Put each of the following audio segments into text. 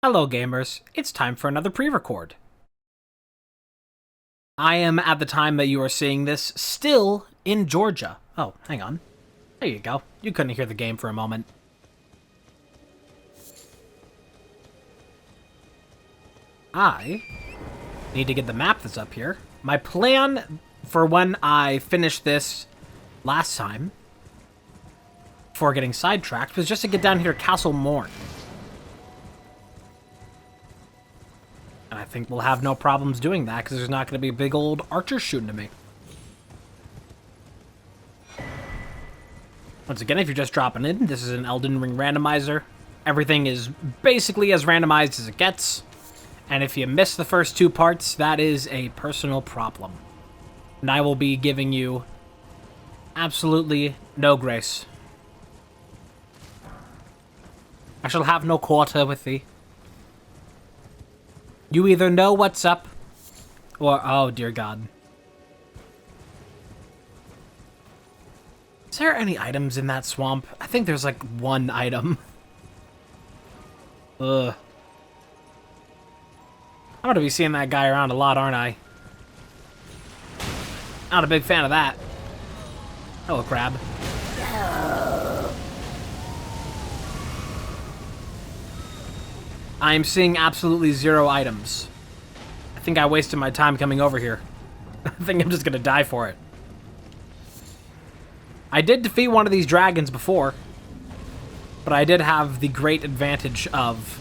Hello gamers, it's time for another pre-record. I am, at the time that you are seeing this, still in Georgia. Oh, hang on. There you go. You couldn't hear the game for a moment. I need to get the map that's up here. My plan for when I finished this last time, before getting sidetracked, was just to get down here to Castle Morn. And I think we'll have no problems doing that, because there's not going to be a big old archer shooting at me. Once again, if you're just dropping in, this is an Elden Ring randomizer. Everything is basically as randomized as it gets. And if you miss the first two parts, that is a personal problem. And I will be giving you absolutely no grace. I shall have no quarter with thee. You either know what's up, or, oh dear God. Is there any items in that swamp? I think there's like one item. Ugh. I'm gonna be seeing that guy around a lot, aren't I? Not a big fan of that. Hello, crab. I am seeing absolutely zero items. I think I wasted my time coming over here. I think I'm just gonna die for it. I did defeat one of these dragons before, but I did have the great advantage of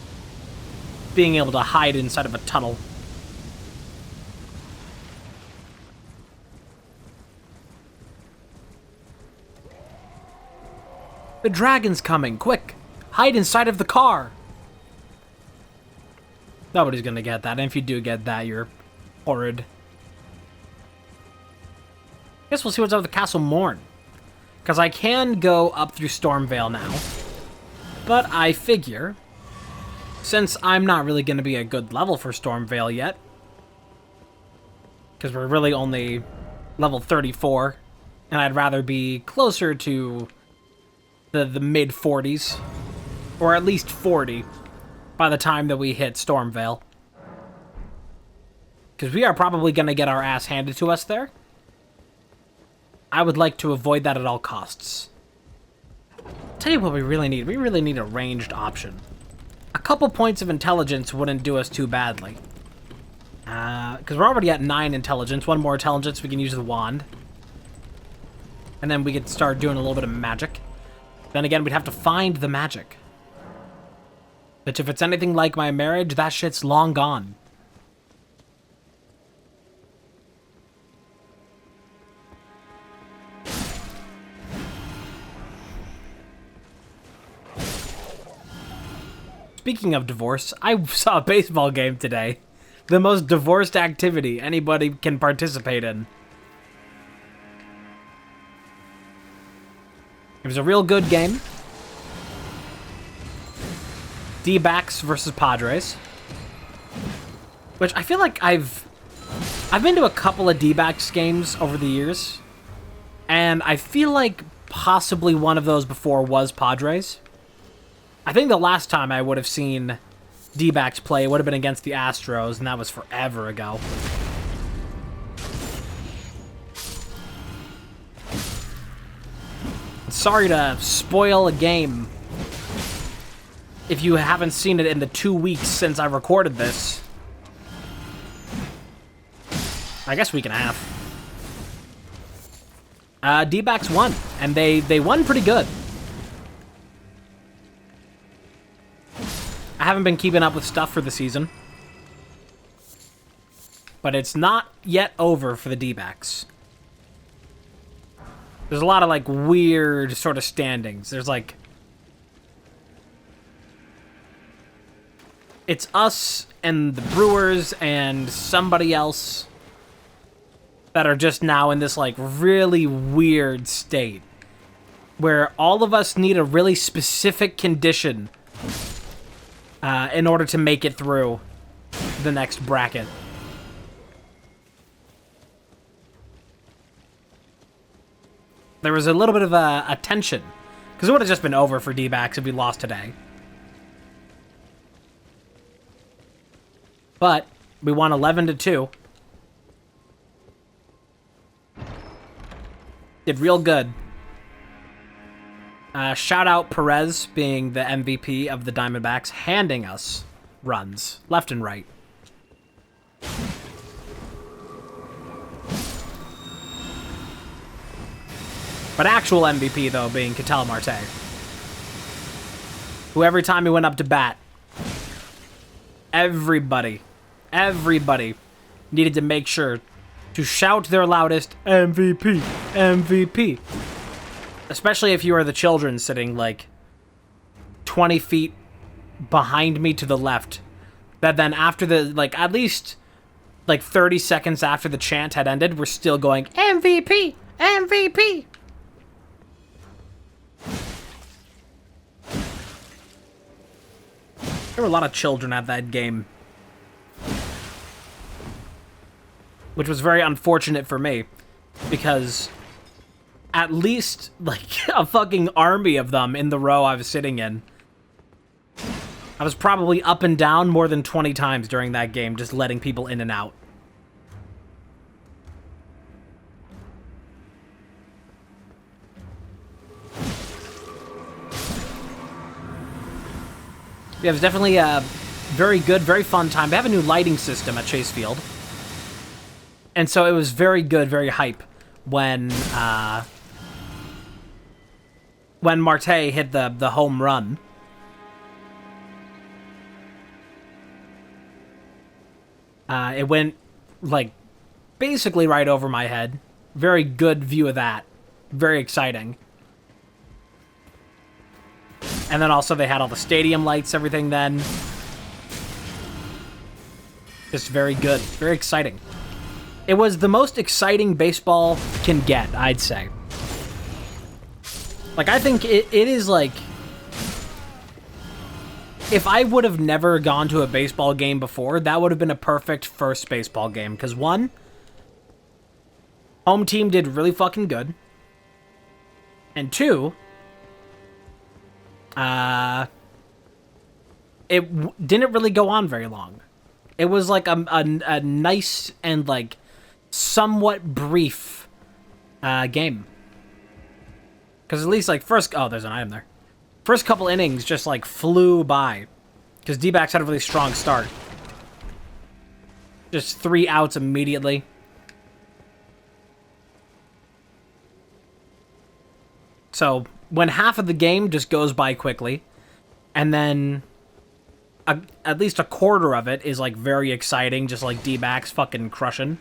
being able to hide inside of a tunnel. The dragon's coming, quick! Hide inside of the car! Nobody's gonna get that, and if you do get that, you're horrid. Guess we'll see what's up with the Castle Morn. Because I can go up through Stormvale now, but I figure, since I'm not really going to be a good level for Stormvale yet, because we're really only level 34, and I'd rather be closer to the mid-40s, or at least 40, by the time that we hit Stormvale. Because we are probably going to get our ass handed to us there. I would like to avoid that at all costs. Tell you what we really need. We really need a ranged option. A couple points of intelligence wouldn't do us too badly. Because we're already at 9 intelligence. One more intelligence, we can use the wand. And then we could start doing a little bit of magic. Then again, we'd have to find the magic. Which, if it's anything like my marriage, that shit's long gone. Speaking of divorce, I saw a baseball game today. The most divorced activity anybody can participate in. It was a real good game. D-backs versus Padres. Which I feel like I've been to a couple of D-backs games over the years. And I feel like possibly one of those before was Padres. I think the last time I would have seen D-backs play would have been against the Astros, and that was forever ago. Sorry to spoil a game if you haven't seen it in the 2 weeks since I recorded this. I guess week and a half. D-backs won, and they won pretty good. I haven't been keeping up with stuff for the season. But it's not yet over for the D-backs. There's a lot of, like, weird sort of standings. There's, like... It's us and the Brewers and somebody else that are just now in this, like, really weird state. Where all of us need a really specific condition in order to make it through the next bracket. There was a little bit of a tension, because it would have just been over for D-backs if we lost today. But we won 11-2. Did real good. Shout out Perez being the MVP of the Diamondbacks, handing us runs left and right. But actual MVP, though, being Ketel Marte, who every time he went up to bat, everybody needed to make sure to shout their loudest, MVP, MVP. Especially if you are the children sitting, like, 20 feet behind me to the left. That then after the, like, at least, like, 30 seconds after the chant had ended, we're still going, MVP, MVP. There were a lot of children at that game. Which was very unfortunate for me. Because at least, like, a fucking army of them in the row I was sitting in. I was probably up and down more than 20 times during that game, just letting people in and out. Yeah, it was definitely a very good, very fun time. They have a new lighting system at Chase Field. And so it was very good, very hype when Marte hit the home run. It went, like, basically right over my head. Very good view of that. Very exciting. And then also they had all the stadium lights, everything then. Just very good. Very exciting. It was the most exciting baseball can get, I'd say. Like, I think it is, like... If I would have never gone to a baseball game before, that would have been a perfect first baseball game. Because, one, home team did really fucking good. And two... it didn't really go on very long. It was like a nice and, like, somewhat brief game. Because at least, like, oh, there's an item there. First couple innings just, like, flew by. Because D-backs had a really strong start. Just 3 outs immediately. So when half of the game just goes by quickly, and then at least a quarter of it is, like, very exciting, just like D-backs fucking crushing.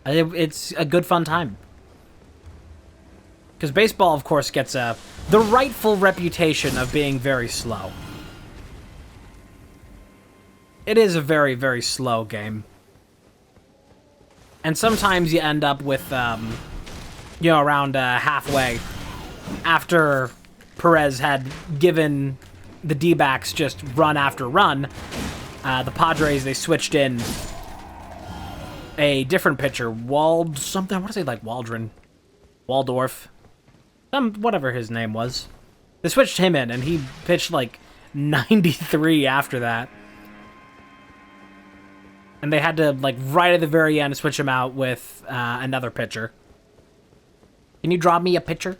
It's a good fun time. Because baseball, of course, gets the rightful reputation of being very slow. It is a very, very slow game. And sometimes you end up with, you know, around halfway, after Perez had given the D-backs just run after run, the Padres, they switched in a different pitcher, something, I want to say, like, Waldorf, whatever his name was. They switched him in, and he pitched, like, 93 after that. And they had to, like, right at the very end, switch him out with another pitcher. Can you draw me a pitcher?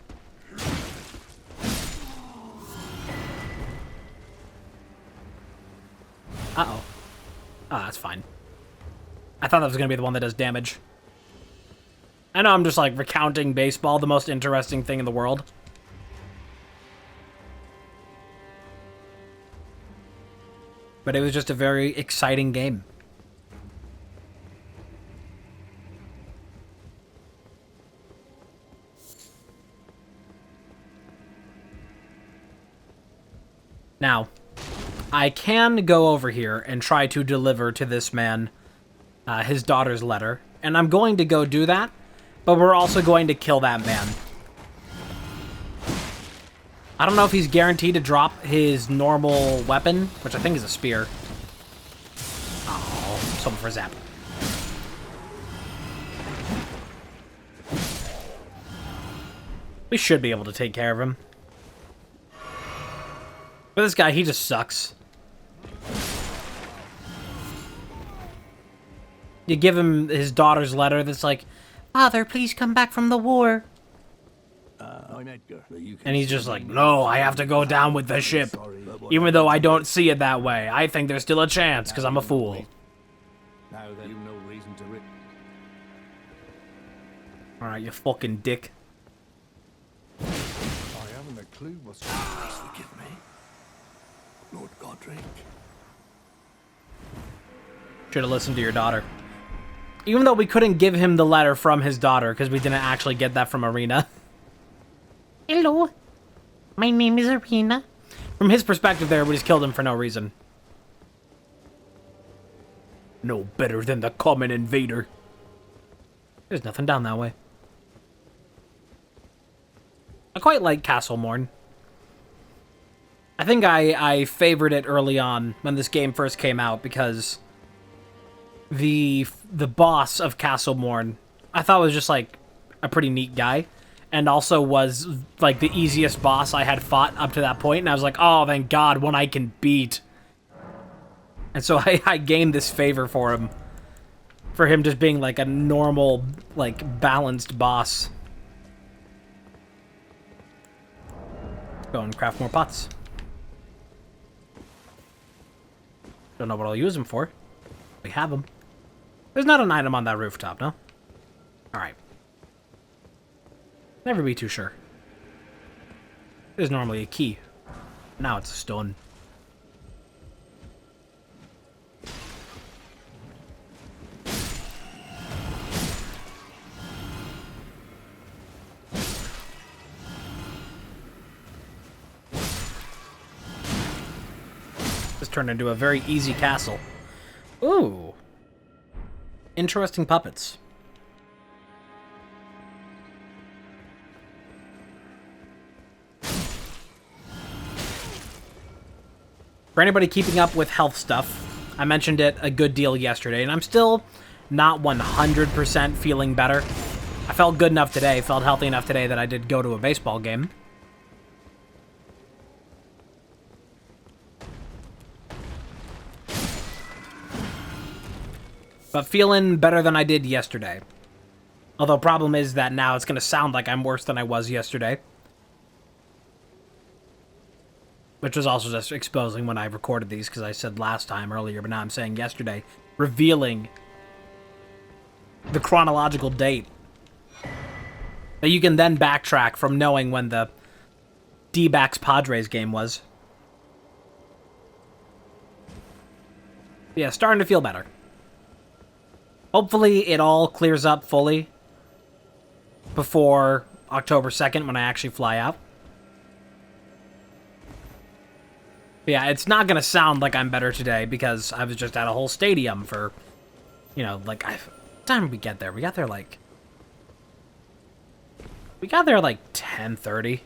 Uh-oh. Oh, that's fine. I thought that was going to be the one that does damage. I know I'm just, like, recounting baseball, the most interesting thing in the world. But it was just a very exciting game. Now, I can go over here and try to deliver to this man his daughter's letter, and I'm going to go do that, but we're also going to kill that man. I don't know if he's guaranteed to drop his normal weapon, which I think is a spear. Oh, something for zap. We should be able to take care of him. But this guy, he just sucks. You give him his daughter's letter that's like, "Father, please come back from the war." I'm Edgar. And he's just like, "No, I have to go down with the ship. Even though I don't see it that way. I think there's still a chance, because I'm a fool." Now then, you've no reason to rip. Alright, you fucking dick. I haven't a clue what's... Please forgive me, Lord Godric. Should have listened to your daughter. Even though we couldn't give him the letter from his daughter, because we didn't actually get that from Arena. Hello. My name is Arena. From his perspective there, we just killed him for no reason. No better than the common invader. There's nothing down that way. I quite like Castle Morn. I think I favored it early on when this game first came out because the boss of Castle Morn I thought was just like a pretty neat guy, and also was like the easiest boss I had fought up to that point, and I was like, oh, thank God, one I can beat. And so I gained this favor for him just being like a normal, like, balanced boss. Go and craft more pots. Don't know what I'll use them for. We have them. There's not an item on that rooftop, no? Alright. Never be too sure. There's normally a key. Now it's a stone. This turned into a very easy castle. Ooh. Interesting puppets. For anybody keeping up with health stuff, I mentioned it a good deal yesterday, and I'm still not 100% feeling better. I felt good enough today, felt healthy enough today that I did go to a baseball game. But feeling better than I did yesterday. Although problem is that now it's going to sound like I'm worse than I was yesterday. Which was also just exposing when I recorded these, because I said last time earlier, but now I'm saying yesterday. Revealing the chronological date. That you can then backtrack from knowing when the D-backs Padres game was. Yeah, starting to feel better. Hopefully it all clears up fully before October 2nd when I actually fly out. But yeah, it's not going to sound like I'm better today because I was just at a whole stadium for, you know, like, what time did we get there? We got there like 10:30.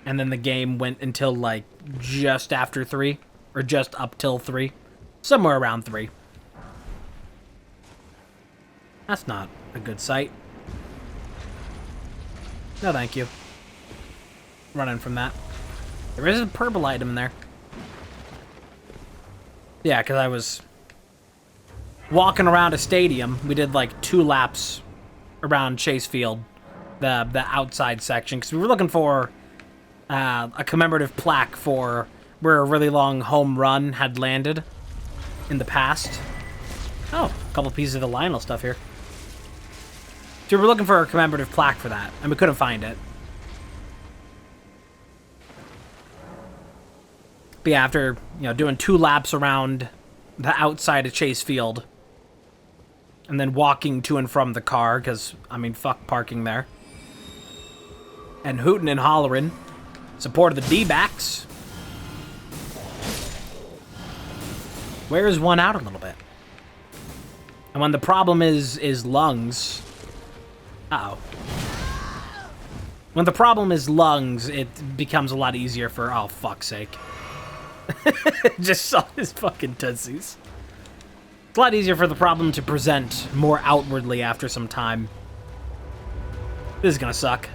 And then the game went until like just after 3, or just up till 3. Somewhere around 3. That's not a good sight. No, thank you. Running from that. There is a purple item in there. Yeah, because I was walking around a stadium. We did like 2 laps around Chase Field, the outside section, because we were looking for a commemorative plaque for where a really long home run had landed in the past. Oh, a couple pieces of the Lionel stuff here. So we were looking for a commemorative plaque for that, and we couldn't find it. But yeah, after, you know, doing 2 laps around the outside of Chase Field, and then walking to and from the car, because, I mean, fuck parking there, and hooting and hollering, support of the D-backs. Wears one out a little bit. And when the problem is lungs... Uh-oh. When the problem is lungs, it becomes a lot easier for... Oh, fuck's sake. Just saw his fucking tootsies. It's a lot easier for the problem to present more outwardly after some time. This is gonna suck.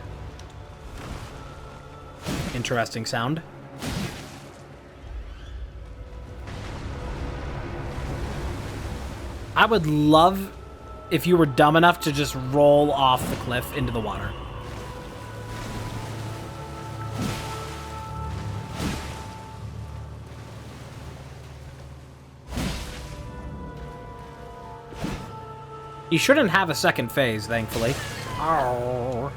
Interesting sound. I would love if you were dumb enough to just roll off the cliff into the water. You shouldn't have a second phase, thankfully. Oh.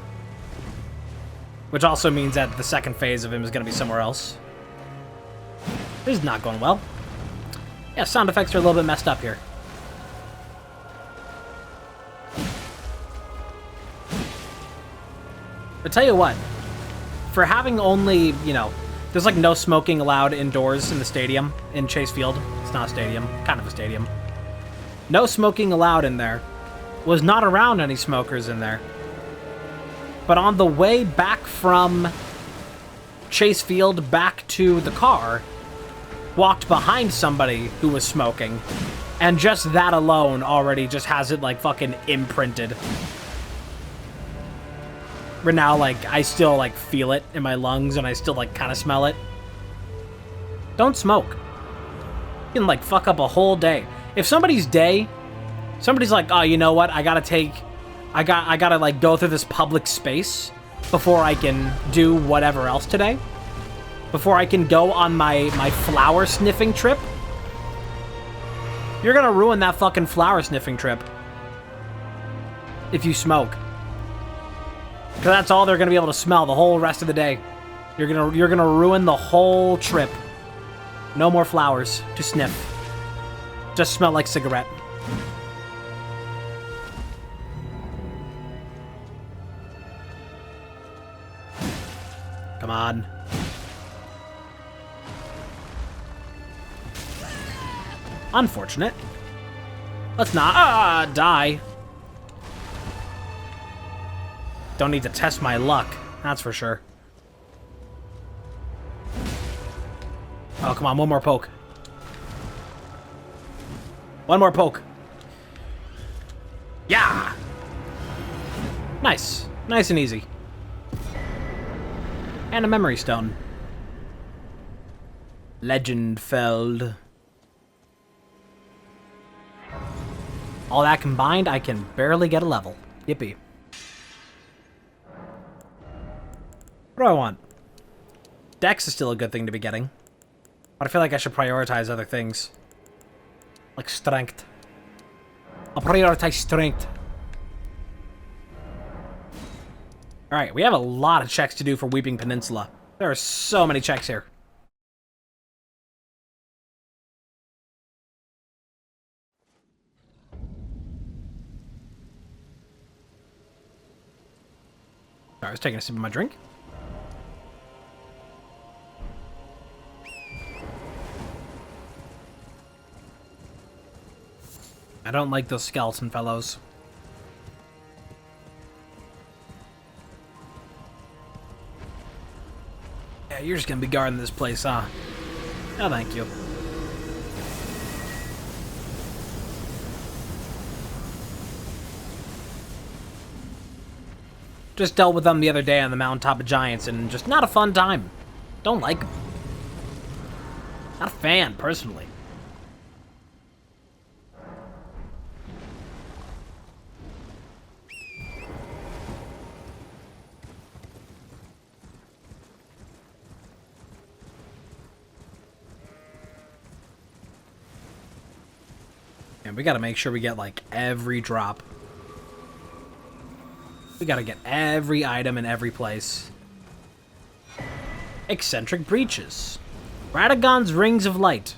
Which also means that the second phase of him is going to be somewhere else. This is not going well. Yeah, sound effects are a little bit messed up here. But tell you what, for having only, you know, there's like no smoking allowed indoors in the stadium, in Chase Field. It's not a stadium, kind of a stadium. No smoking allowed in there. Was not around any smokers in there. But on the way back from Chase Field back to the car, walked behind somebody who was smoking. And just that alone already just has it, like, fucking imprinted. Where now, like, I still, like, feel it in my lungs and I still, like, kind of smell it. Don't smoke. You can, like, fuck up a whole day. If somebody's day, somebody's like, oh, you know what, I gotta, like, go through this public space before I can do whatever else today. Before I can go on my flower sniffing trip. You're gonna ruin that fucking flower sniffing trip. If you smoke. Because that's all they're gonna be able to smell the whole rest of the day. You're gonna ruin the whole trip. No more flowers to sniff. Just smell like cigarette. Come on. Unfortunate. Let's not die. Don't need to test my luck, that's for sure. Oh, come on, one more poke. One more poke. Yeah! Nice. Nice and easy. And a memory stone. Legendfeld. All that combined, I can barely get a level. Yippee. What do I want? Dex is still a good thing to be getting. But I feel like I should prioritize other things. Like strength. I'll prioritize strength. Alright, we have a lot of checks to do for Weeping Peninsula. There are so many checks here. I was taking a sip of my drink. I don't like those skeleton fellows. Yeah, you're just gonna be guarding this place, huh? No, thank you. Just dealt with them the other day on the Mountaintop of Giants, and just not a fun time. Don't like them. Not a fan, personally. And we gotta make sure we get, like, every drop. We gotta get every item in every place. Eccentric Breaches. Radagon's Rings of Light.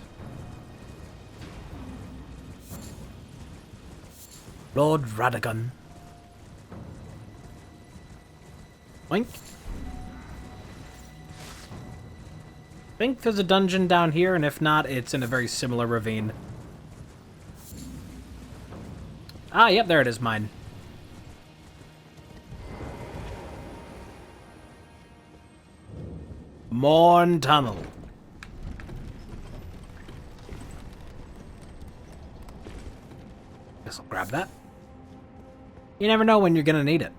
Lord Radagon. Boink. I think there's a dungeon down here, and if not, it's in a very similar ravine. Ah, yep, there it is, mine. Morn Tunnel. Guess I'll grab that. You never know when you're gonna need it.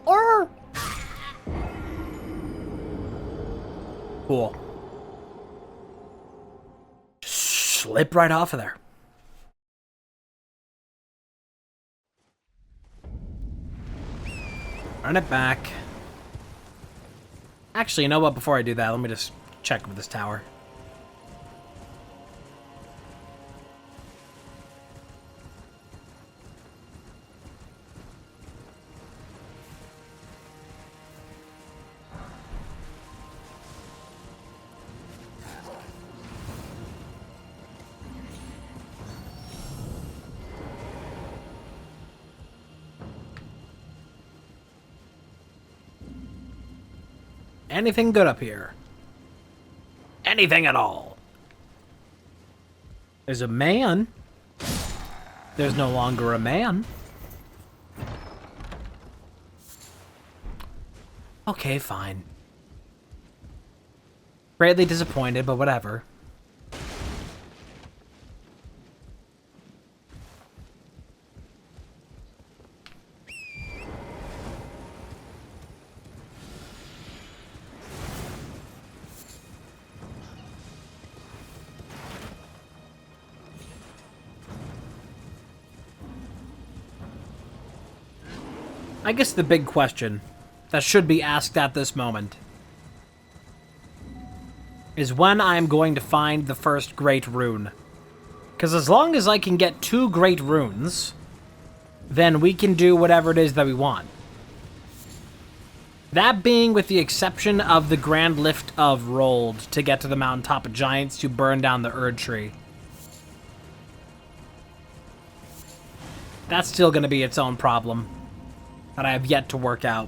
Or... Cool. Just slip right off of there. Run it back. Actually, you know what? Before I do that, let me just check with this tower. Anything good up here? Anything at all? There's a man. There's no longer a man. Okay, fine. Greatly disappointed, but whatever. I guess the big question that should be asked at this moment is when I'm going to find the first great rune. Because as long as I can get 2 great runes, then we can do whatever it is that we want. That being with the exception of the Grand Lift of Rolled to get to the Mountaintop of Giants to burn down the Erd Tree. That's still going to be its own problem that I have yet to work out.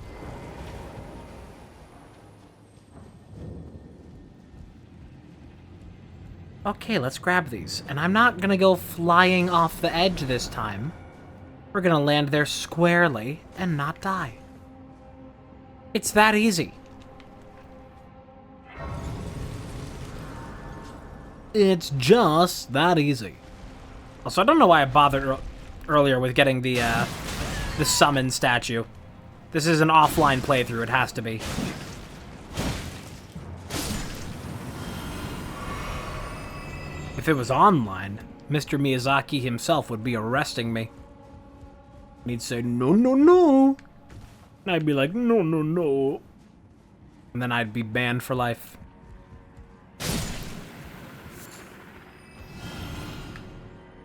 Okay, let's grab these. And I'm not gonna go flying off the edge this time. We're gonna land there squarely and not die. It's that easy. It's just that easy. Also, I don't know why I bothered earlier with getting the summon statue. This is an offline playthrough, it has to be. If it was online, Mr. Miyazaki himself would be arresting me. And he'd say, no, no, no. And I'd be like, no, no, no. And then I'd be banned for life.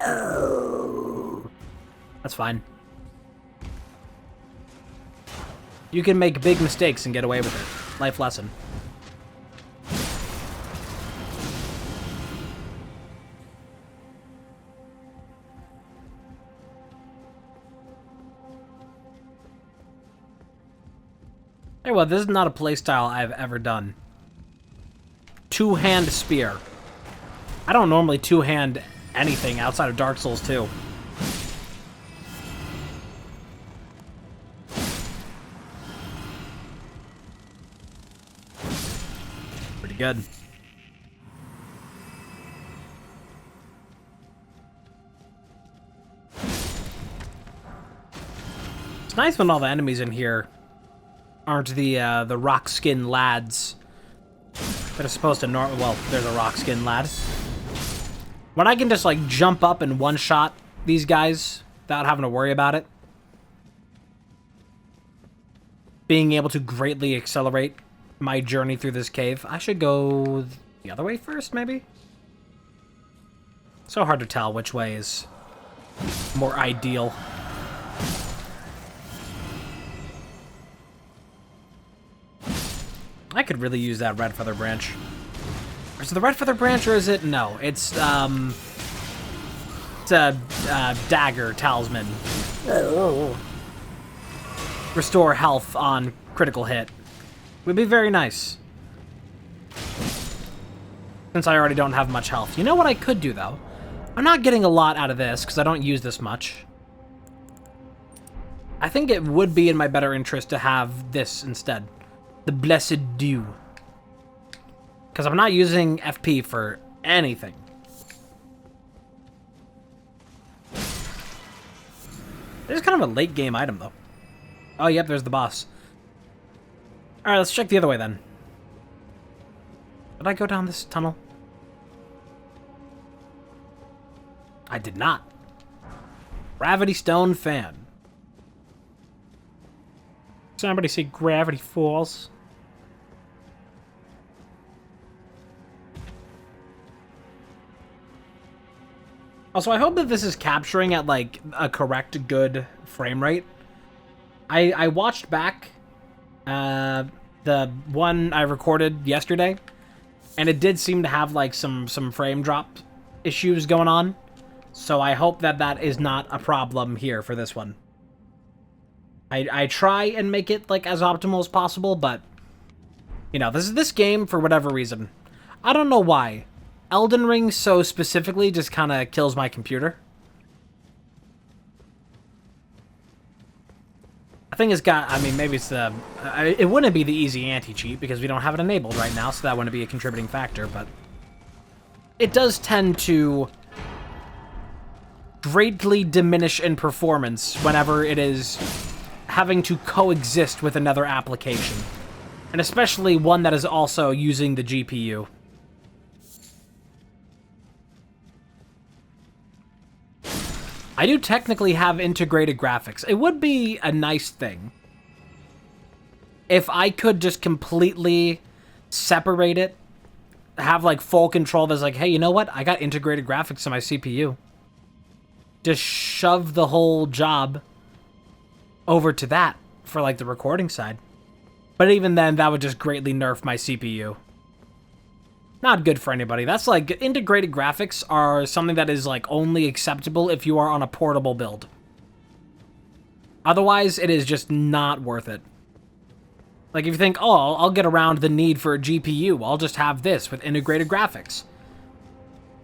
Oh. That's fine. You can make big mistakes and get away with it. Life lesson. Hey, well, this is not a playstyle I've ever done. Two-hand spear. I don't normally two-hand anything outside of Dark Souls 2. Pretty good. It's nice when all the enemies in here aren't the rock skin lads that are supposed to well, there's a rock skin lad. When I can just like jump up and one-shot these guys without having to worry about it. Being able to greatly accelerate my journey through this cave. I should go the other way first, maybe? So hard to tell which way is more ideal. I could really use that red feather branch. Is it the red feather branch or is it? No, it's a dagger talisman. Oh. Restore health on critical hit. Would be very nice. Since I already don't have much health. You know what I could do though? I'm not getting a lot out of this because I don't use this much. I think it would be in my better interest to have this instead. The Blessed Dew. Because I'm not using FP for anything. This is kind of a late game item, though. Oh, yep, there's the boss. Alright, let's check the other way, then. Did I go down this tunnel? I did not. Gravity Stone Fan. Somebody see Gravity Falls. Also, I hope that this is capturing at, like, a correct, good frame rate. I watched back the one I recorded yesterday, and it did seem to have, like, some frame drop issues going on. So I hope that that is not a problem here for this one. I try and make it, like, as optimal as possible, but, you know, this game, for whatever reason, I don't know why. Elden Ring so specifically just kind of kills my computer. I think it's got, I mean, maybe it's the, it wouldn't be the easy anti-cheat because we don't have it enabled right now, so that wouldn't be a contributing factor, but it does tend to greatly diminish in performance whenever it is having to coexist with another application, and especially one that is also using the GPU. I do technically have integrated graphics. It would be a nice thing if I could just completely separate it, have like full control that's like, hey, you know what? I got integrated graphics on my CPU. Just shove the whole job over to that for like the recording side. But even then, that would just greatly nerf my CPU. Not good for anybody. That's like, integrated graphics are something that is like only acceptable if you are on a portable build. Otherwise, it is just not worth it. Like if you think, oh, I'll get around the need for a GPU, I'll just have this with integrated graphics.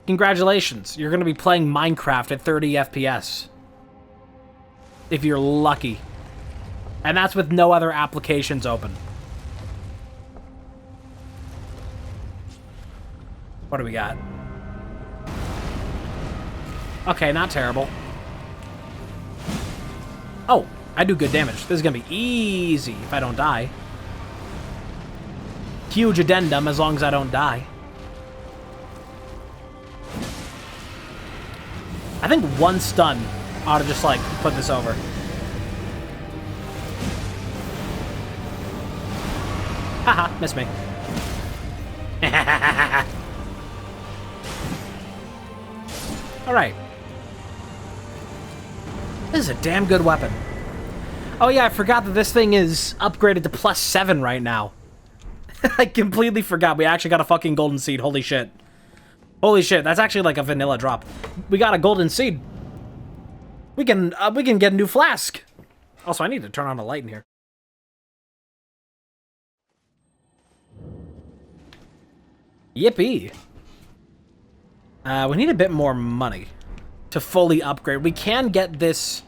Congratulations, you're going to be playing Minecraft at 30 FPS. If you're lucky. And that's with no other applications open. What do we got? Okay, not terrible. Oh, I do good damage. This is gonna be easy if I don't die. Huge addendum as long as I don't die. I think one stun ought to just, like, put this over. Haha, missed me. Alright. This is a damn good weapon. Oh yeah, I forgot that this thing is upgraded to +7 right now. I completely forgot. We actually got a fucking golden seed. Holy shit. Holy shit, that's actually like a vanilla drop. We got a golden seed. We can get a new flask. Also, I need to turn on a light in here. Yippee. We need a bit more money to fully upgrade. We can get this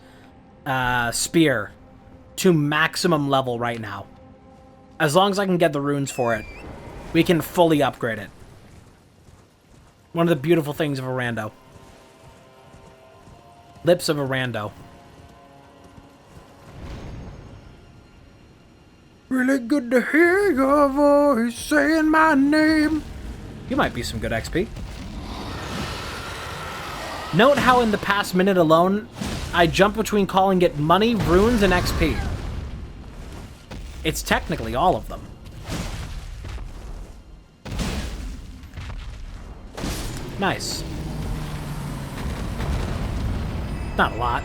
spear to maximum level right now. As long as I can get the runes for it, we can fully upgrade it. One of the beautiful things of a rando. Lips of a rando. Really good to hear your voice saying my name. You might be some good XP. Note how in the past minute alone, I jump between calling it money, runes, and XP. It's technically all of them. Nice. Not a lot.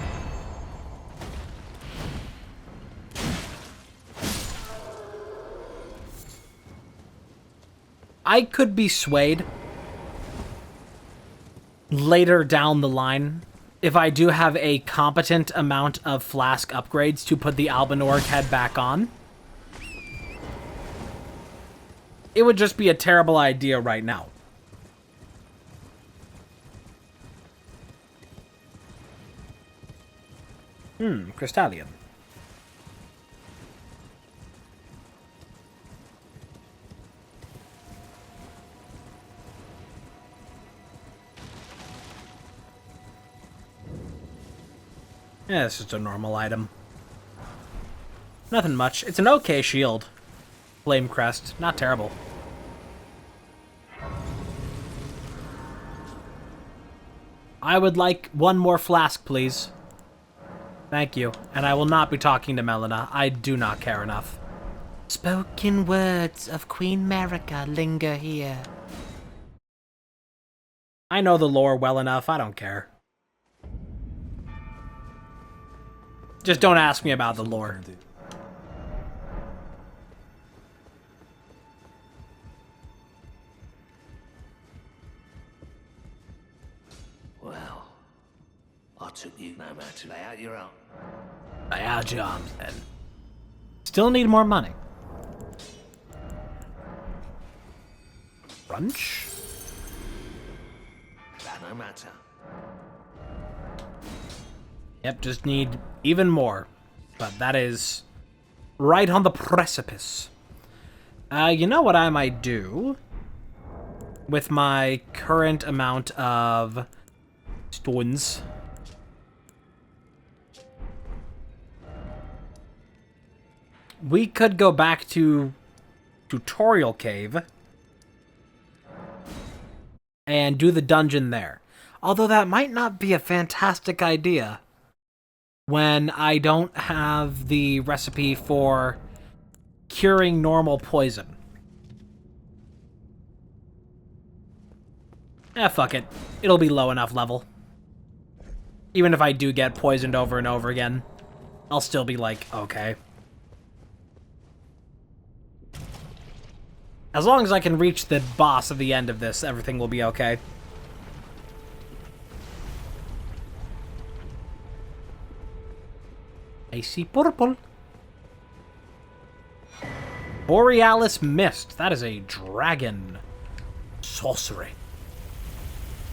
I could be swayed later down the line if I do have a competent amount of flask upgrades to put the Albinorg head back on. It would just be a terrible idea right now. Crystallian. Yeah, it's just a normal item. Nothing much. It's an okay shield. Flame crest. Not terrible. I would like one more flask, please. Thank you. And I will not be talking to Melina. I do not care enough. Spoken words of Queen Marika linger here. I know the lore well enough. I don't care. Just don't ask me about the lore. Well, I took you no matter. Lay out your arm. Lay out your arms, then. Still need more money. Brunch? That no matter. Yep, just need even more. But that is right on the precipice. You know what I might do with my current amount of stones? We could go back to Tutorial Cave and do the dungeon there. Although that might not be a fantastic idea when I don't have the recipe for curing normal poison. Fuck it. It'll be low enough level. Even if I do get poisoned over and over again, I'll still be like, okay. As long as I can reach the boss at the end of this, everything will be okay. I see purple. Borealis Mist. That is a dragon sorcery.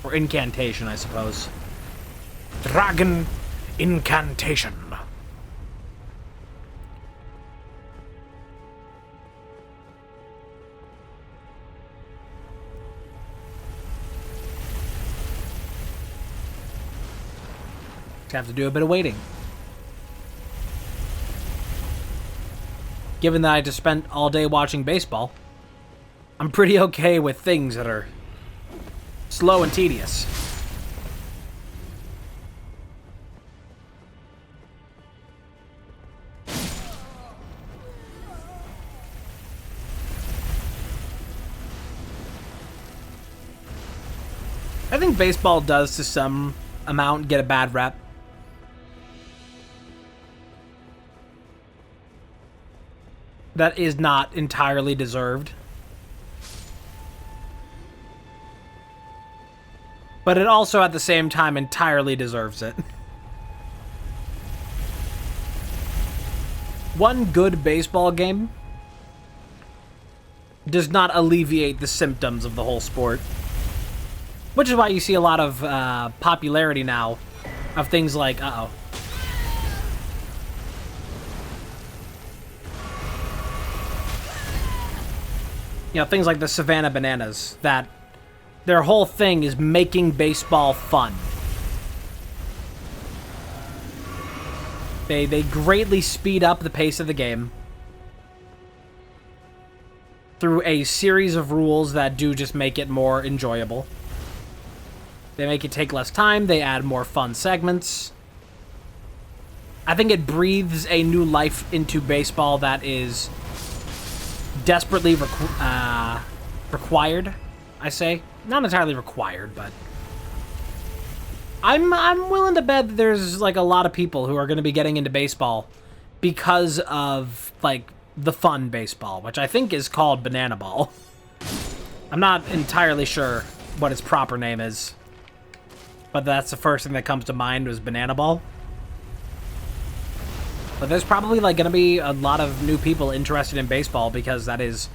Or incantation, I suppose. Dragon incantation. Have to do a bit of waiting. Given that I just spent all day watching baseball, I'm pretty okay with things that are slow and tedious. I think baseball does, to some amount, get a bad rep. That is not entirely deserved. But it also, at the same time, entirely deserves it. One good baseball game does not alleviate the symptoms of the whole sport. Which is why you see a lot of popularity now of things like, you know, things like the Savannah Bananas, that their whole thing is making baseball fun. They greatly speed up the pace of the game through a series of rules that do just make it more enjoyable. They make it take less time, they add more fun segments. I think it breathes a new life into baseball that is desperately required, I say. Not entirely required, but I'm willing to bet that there's like a lot of people who are going to be getting into baseball because of like the fun baseball, which I think is called Banana Ball. I'm not entirely sure what its proper name is, but that's the first thing that comes to mind was Banana Ball. But there's probably like going to be a lot of new people interested in baseball because that is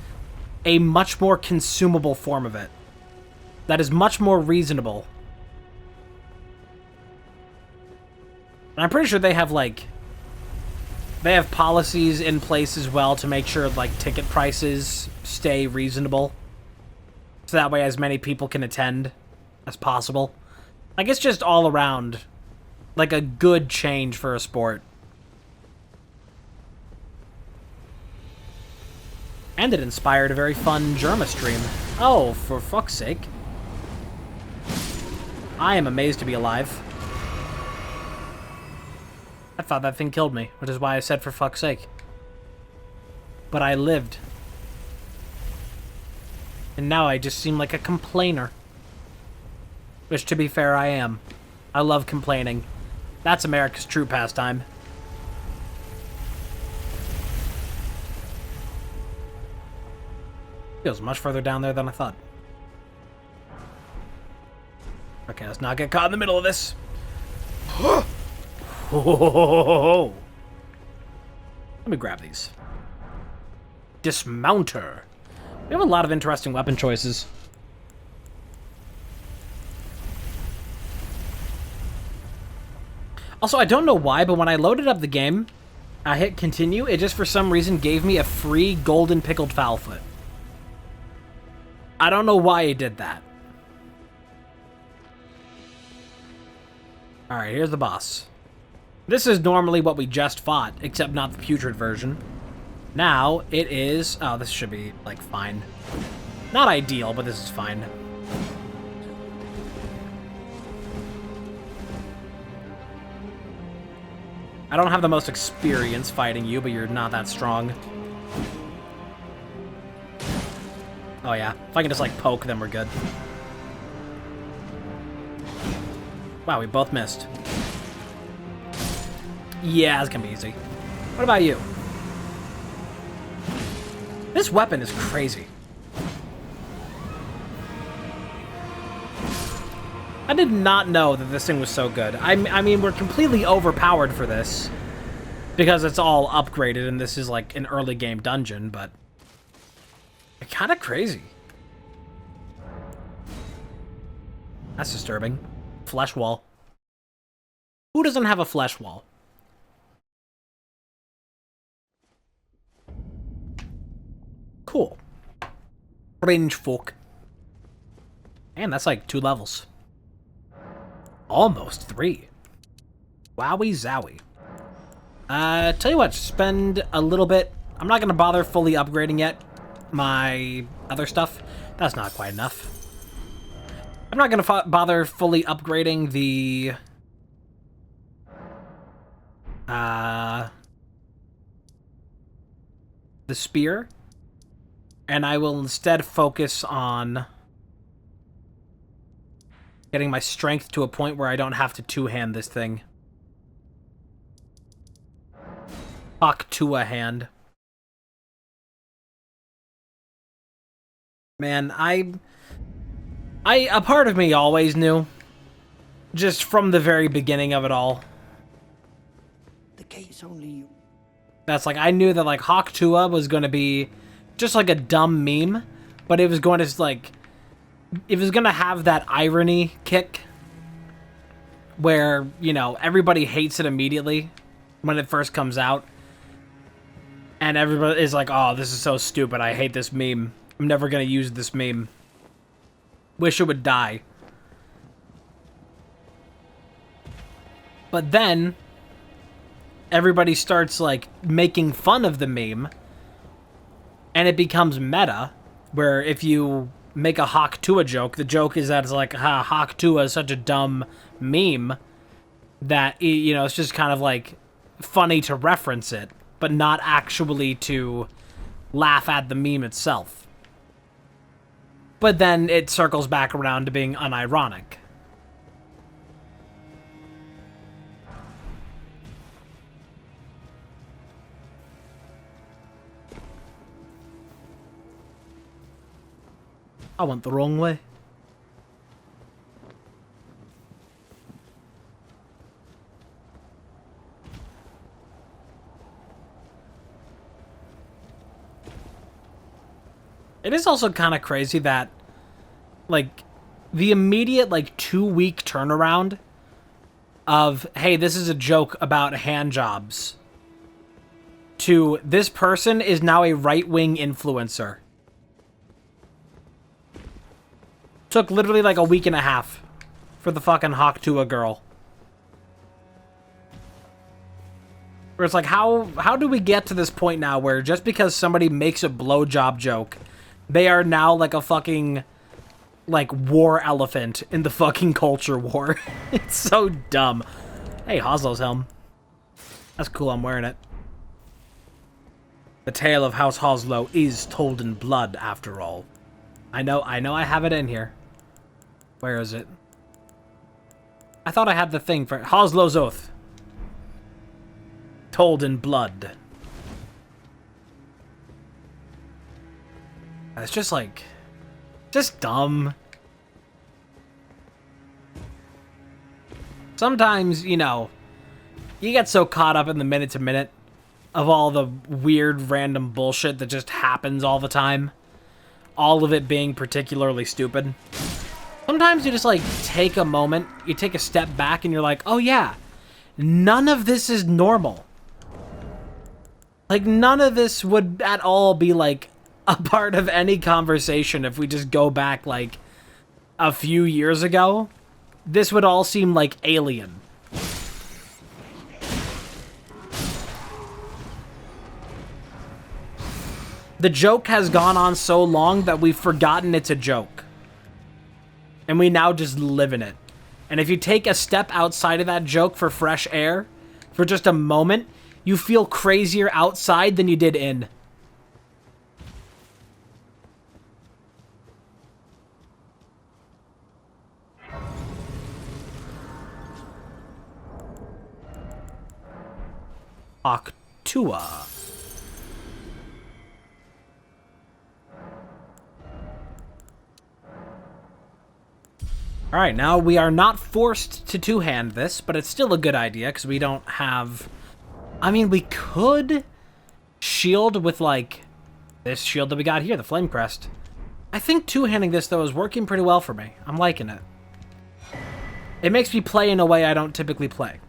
a much more consumable form of it. That is much more reasonable. And I'm pretty sure they have policies in place as well to make sure like ticket prices stay reasonable. So that way as many people can attend as possible. Like it's just all around like a good change for a sport. And it inspired a very fun Germa stream. Oh, for fuck's sake. I am amazed to be alive. thought that thing killed me, which is why I said for fuck's sake. But I lived. And now I just seem like a complainer. Which, to be fair, I am. I love complaining. That's America's true pastime. Feels much further down there than I thought. Okay, let's not get caught in the middle of this. Let me grab these. Dismounter. We have a lot of interesting weapon choices. Also, I don't know why, but when I loaded up the game, I hit continue, it just for some reason gave me a free golden pickled fowl foot. I don't know why it did that. Alright, here's the boss. This is normally what we just fought, except not the putrid version. Now, it is... Oh, this should be, like, fine. Not ideal, but this is fine. I don't have the most experience fighting you, but you're not that strong. Oh, yeah. If I can just, like, poke, then we're good. Wow, we both missed. Yeah, it's gonna be easy. What about you? This weapon is crazy. I did not know that this thing was so good. I mean, we're completely overpowered for this. Because it's all upgraded and this is like an early game dungeon, but... It's kind of crazy. That's disturbing. Flesh wall. Who doesn't have a flesh wall? Cool. Range folk. Man, that's like 2 levels. Almost 3. Wowie zowie. Tell you what, spend a little bit. I'm not going to bother fully upgrading yet my other stuff. That's not quite enough. I'm not going to bother fully upgrading the... the spear. And I will instead focus on getting my strength to a point where I don't have to two-hand this thing. Hawk to a hand. Man, a part of me always knew, just from the very beginning of it all. The gate's only... That's like, I knew that like Hawk Tua was going to be just like a dumb meme, but it was going to like, it was going to have that irony kick where, you know, everybody hates it immediately when it first comes out. And everybody is like, oh, this is so stupid. I hate this meme. I'm never going to use this meme. Wish it would die. But then everybody starts like making fun of the meme, and it becomes meta, where if you make a Hawk Tua joke, the joke is that it's like, ha, Hawk Tua is such a dumb meme that, you know, it's just kind of like funny to reference it, but not actually to laugh at the meme itself. But then it circles back around to being unironic. I went the wrong way. It is also kind of crazy that, like, the immediate, like, 2-week turnaround of, hey, this is a joke about hand jobs, to this person is now a right-wing influencer. Took literally like a week and a half for the fucking Hawk Tua girl. Where it's like, how do we get to this point now where just because somebody makes a blowjob joke, they are now like a fucking, like, war elephant in the fucking culture war? It's so dumb. Hey, Hoslo's helm. That's cool, I'm wearing it. The tale of House Hoslow is told in blood, after all. I know I have it in here. Where is it? I thought I had the thing for Hoslow's Oath. Told in blood. It's just like... just dumb. Sometimes, you know, you get so caught up in the minute-to-minute of all the weird, random bullshit that just happens all the time. All of it being particularly stupid. Sometimes you just, like, take a moment, you take a step back, and you're like, oh yeah, none of this is normal. Like, none of this would at all be, like, a part of any conversation if we just go back, like, a few years ago. This would all seem, like, alien. The joke has gone on so long that we've forgotten it's a joke. And we now just live in it. And if you take a step outside of that joke for fresh air, for just a moment, you feel crazier outside than you did in. Octua. Alright, now we are not forced to two-hand this, but it's still a good idea, because we don't have... I mean, we could shield with, like, this shield that we got here, the Flame Crest. I think two-handing this, though, is working pretty well for me. I'm liking it. It makes me play in a way I don't typically play.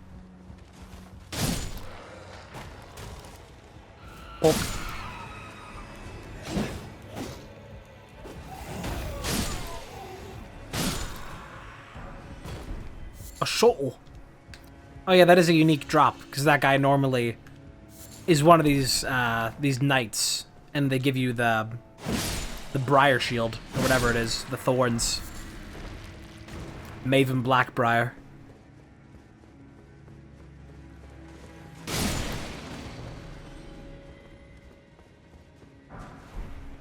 Oh. A shoal. Oh yeah, that is a unique drop, because that guy normally is one of these knights, and they give you the Briar Shield, or whatever it is, the Thorns. Maven Blackbriar.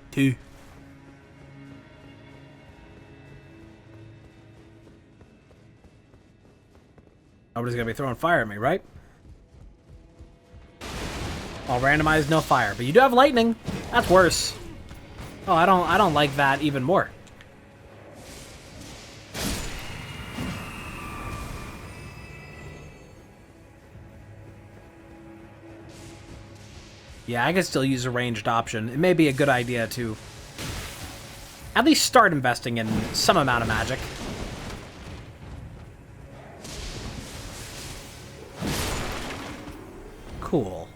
Two. Nobody's gonna be throwing fire at me, right? All randomized, no fire. But you do have lightning. That's worse. Oh, I don't like that even more. Yeah, I can still use a ranged option. It may be a good idea to at least start investing in some amount of magic. Cool.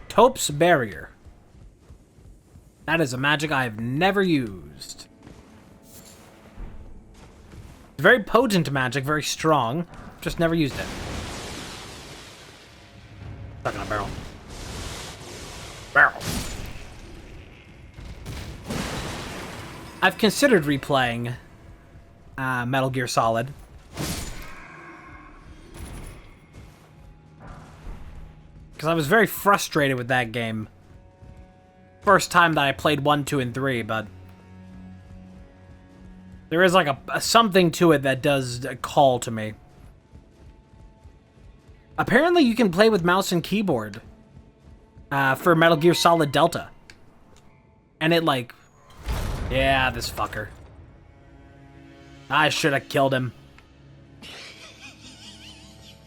Taupe's Barrier. That is a magic I have never used. It's very potent magic, very strong. Just never used it. Stuck in a barrel. Barrel. I've considered replaying Metal Gear Solid. Because I was very frustrated with that game. First time that I played 1, 2, and 3, but there is like a something to it that does call to me. Apparently you can play with mouse and keyboard for Metal Gear Solid Delta. And it like... yeah, this fucker. I should have killed him.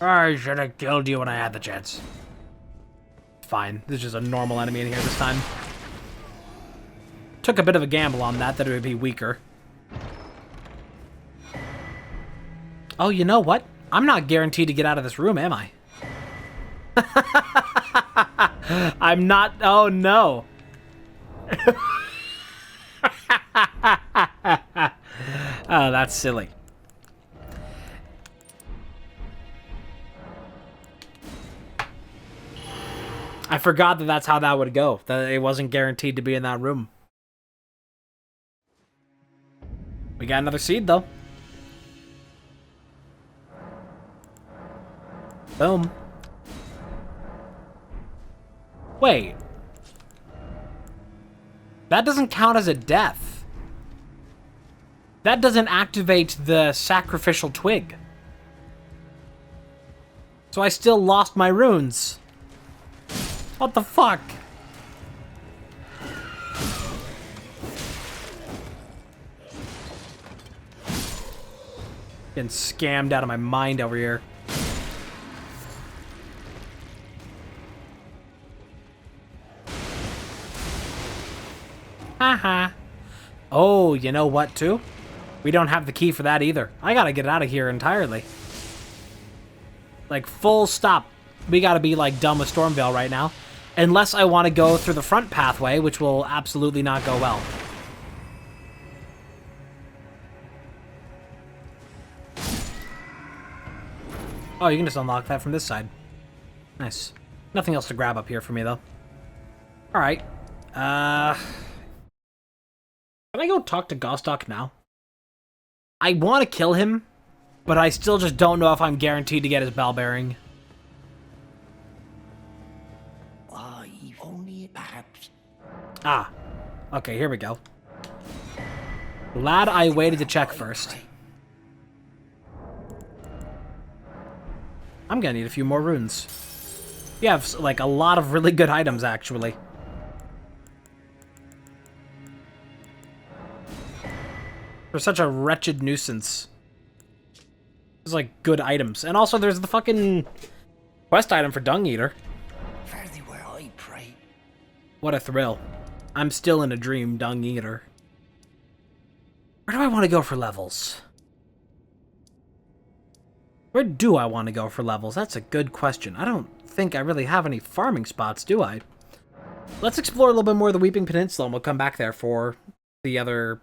I should have killed you when I had the chance. Fine. There's just a normal enemy in here this time. Took a bit of a gamble on that it would be weaker. Oh, you know what? I'm not guaranteed to get out of this room, am I? I'm not... oh, no. Oh, that's silly. I forgot that that's how that would go. That it wasn't guaranteed to be in that room. We got another seed, though. Boom. Wait. That doesn't count as a death. That doesn't activate the sacrificial twig. So I still lost my runes. What the fuck? Getting scammed out of my mind over here. Haha. Oh, you know what, too? We don't have the key for that either. I gotta get out of here entirely. Like, full stop. We gotta be, like, done with Stormveil right now. Unless I want to go through the front pathway, which will absolutely not go well. Oh, you can just unlock that from this side. Nice. Nothing else to grab up here for me, though. Alright. Can I go talk to Gostok now? I want to kill him, but I still just don't know if I'm guaranteed to get his bell bearing. Only perhaps. Ah. Okay, here we go. Glad I waited to check first. I'm gonna need a few more runes. You have, like, a lot of really good items, actually. For such a wretched nuisance. There's, like, good items. And also, there's the fucking quest item for Dung Eater. Fare thee well, I pray. What a thrill. I'm still in a dream, Dung Eater. Where do I want to go for levels? Where do I want to go for levels? That's a good question. I don't think I really have any farming spots, do I? Let's explore a little bit more of the Weeping Peninsula, and we'll come back there for the other,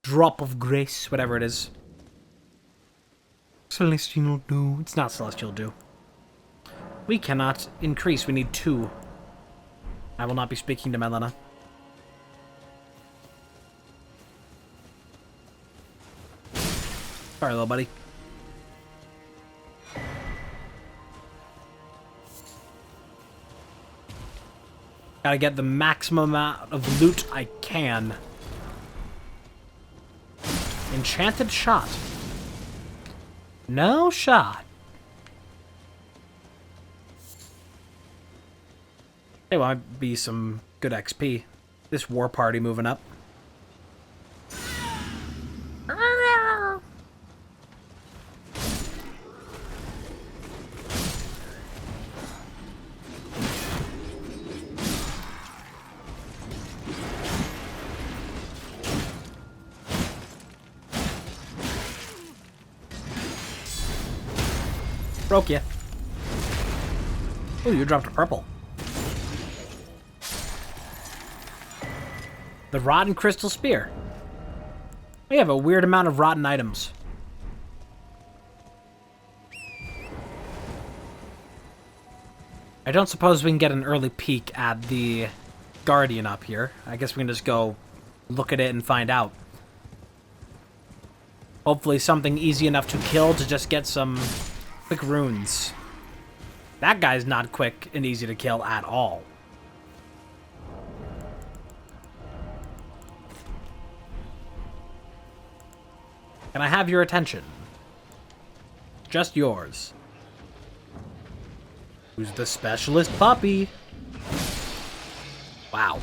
drop of grace, whatever it is. Celestial Dew. It's not Celestial Dew. We cannot increase. We need 2. I will not be speaking to Melena. Sorry, little buddy. Gotta get the maximum amount of loot I can. Enchanted shot. No shot. Hey, well, might be some good XP. This war party moving up. Broke ya. Ooh, you dropped a purple. The Rotten Crystal Spear. We have a weird amount of rotten items. I don't suppose we can get an early peek at the Guardian up here. I guess we can just go look at it and find out. Hopefully something easy enough to kill to just get some quick runes. That guy's not quick and easy to kill at all. Can I have your attention? Just yours. Who's the specialist puppy? Wow.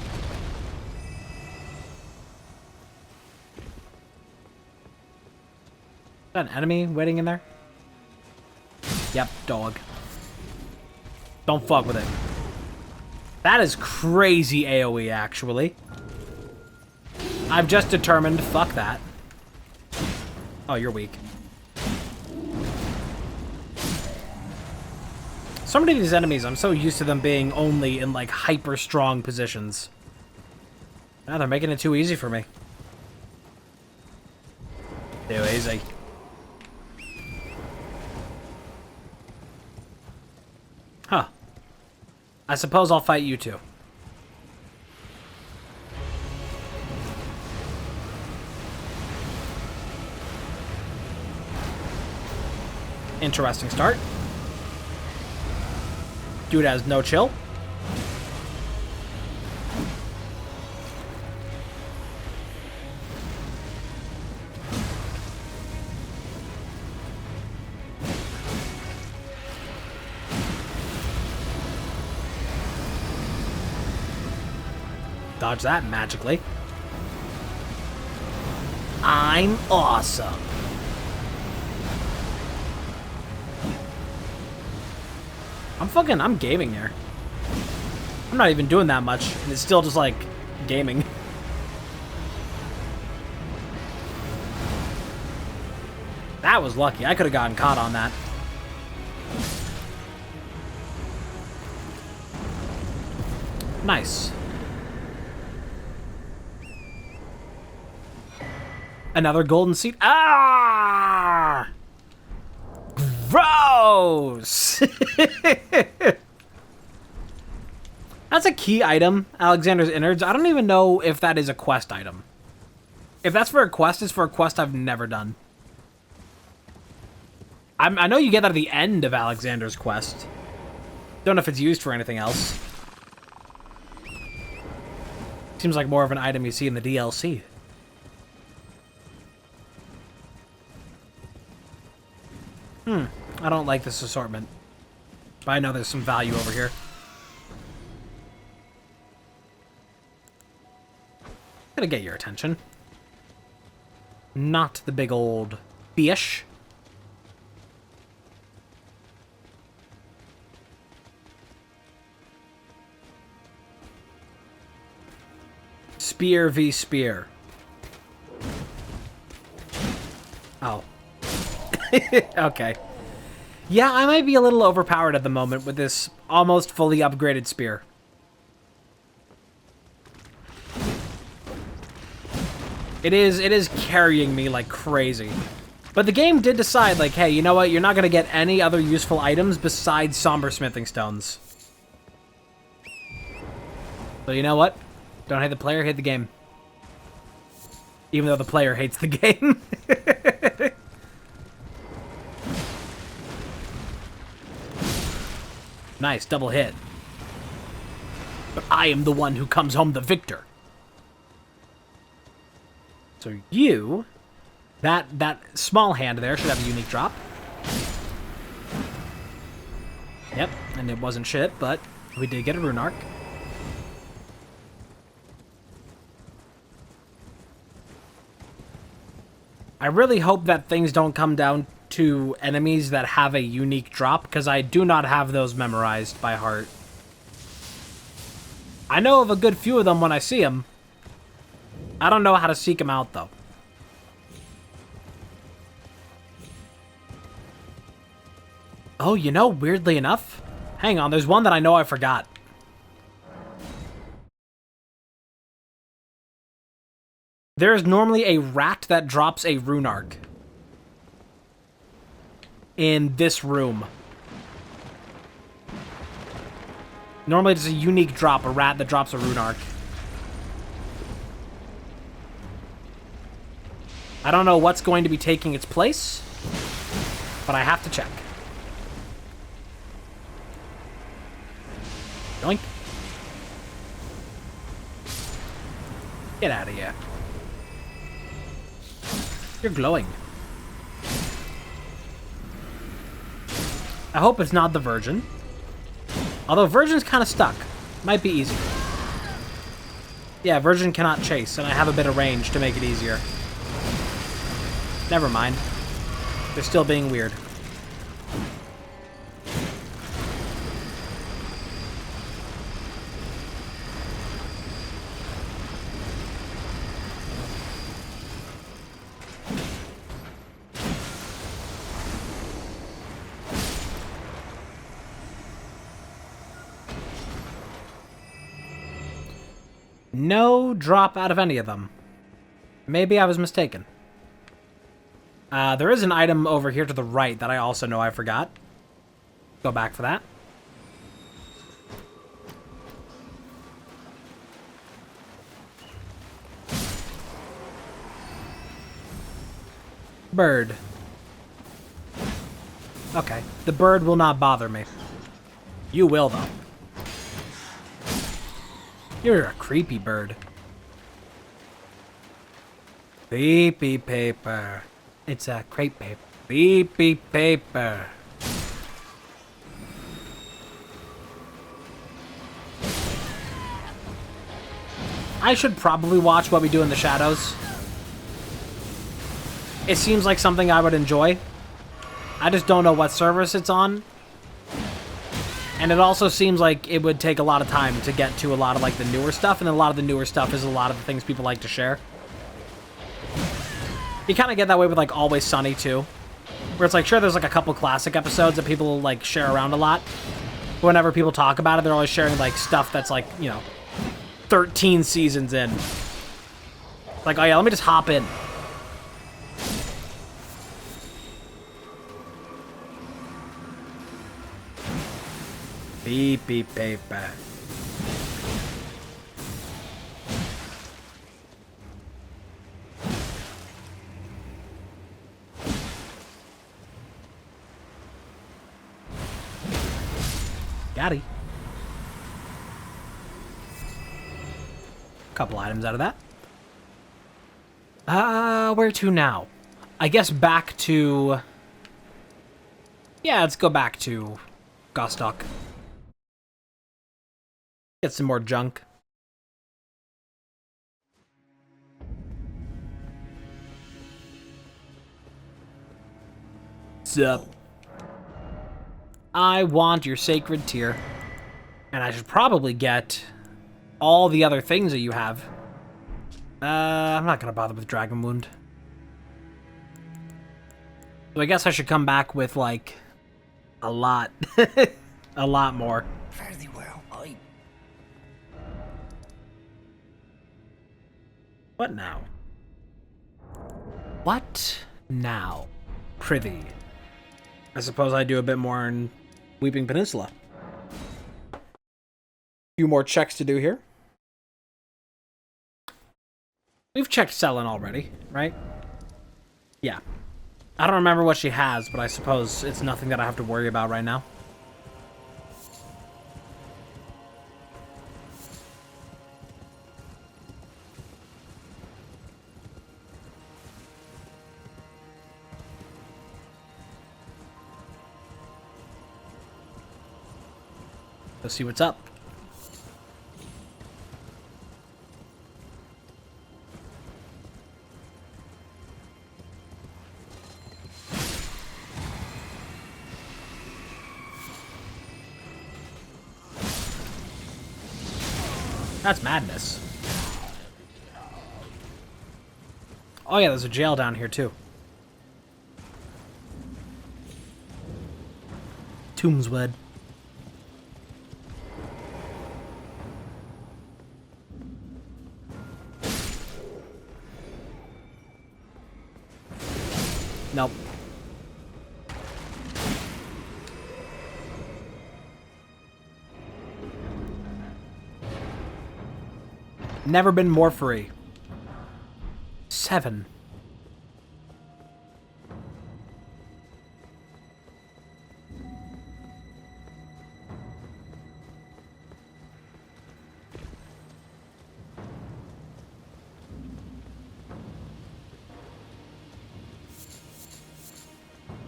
Is that an enemy waiting in there? Yep, dog. Don't fuck with it. That is crazy AoE, actually. I've just determined, fuck that. Oh, you're weak. So many of these enemies, I'm so used to them being only in, like, hyper-strong positions. Now they're making it too easy for me. Too easy. Huh. I suppose I'll fight you two. Interesting start. Dude has no chill. Dodge that magically. I'm awesome. I'm gaming here. I'm not even doing that much, and it's still just like gaming. That was lucky. I could have gotten caught on that. Nice. Another golden seed. Ah! Gross! That's a key item, Alexander's Innards. I don't even know if that is a quest item. If that's for a quest, it's for a quest I've never done. I know you get that at the end of Alexander's quest. Don't know if it's used for anything else. Seems like more of an item you see in the DLC. I don't like this assortment. But I know there's some value over here. Gonna get your attention. Not the big old fish. Spear v spear. Oh. Okay. Yeah, I might be a little overpowered at the moment with this almost fully upgraded spear. It is carrying me like crazy. But the game did decide, like, hey, you know what? You're not going to get any other useful items besides somber smithing stones. So you know what? Don't hate the player, hate the game. Even though the player hates the game. Nice, double hit. But I am the one who comes home the victor. So you, that small hand there should have a unique drop. Yep, and it wasn't shit, but we did get a rune arc. I really hope that things don't come down to enemies that have a unique drop, because I do not have those memorized by heart. I know of a good few of them when I see them. I don't know how to seek them out, though. Oh, you know, weirdly enough... Hang on, there's one that I know I forgot. There is normally a rat that drops a rune arc. In this room. Normally it's a unique drop, a rat that drops a rune arc. I don't know what's going to be taking its place, but I have to check. Yoink. Get out of here. You're glowing. I hope it's not the Virgin. Although Virgin's kind of stuck. Might be easier. Yeah, Virgin cannot chase, and I have a bit of range to make it easier. Never mind. They're still being weird. No drop out of any of them. Maybe I was mistaken. There is an item over here to the right that I also know I forgot. Go back for that. Bird. Okay. The bird will not bother me. You will, though. You're a creepy bird. Creepy paper. It's a crepe paper. Creepy paper. I should probably watch What We Do in the Shadows. It seems like something I would enjoy. I just don't know what service it's on. And it also seems like it would take a lot of time to get to a lot of like the newer stuff, and a lot of the newer stuff is a lot of the things people like to share. You kind of get that way with like Always Sunny too, where it's like, sure, there's like a couple classic episodes that people like share around a lot, but whenever people talk about it, they're always sharing like stuff that's like, you know, 13 seasons in. Like, oh yeah, let me just hop in. Beep beep paper. Got it. Couple items out of that. Where to now? I guess back to... Yeah, let's go back to Gostock. Get some more junk. Sup? I want your sacred tear. And I should probably get all the other things that you have. I'm not gonna bother with Dragon Wound. So I guess I should come back with, like, a lot. A lot more. Fare thee well, I... What now? What now? Prithee. I suppose I do a bit more in Weeping Peninsula. A few more checks to do here. We've checked Selen already, right? Yeah. I don't remember what she has, but I suppose it's nothing that I have to worry about right now. Let's see what's up. That's madness. Oh yeah, there's a jail down here too. Tombswood. Nope. Never been more free. 7.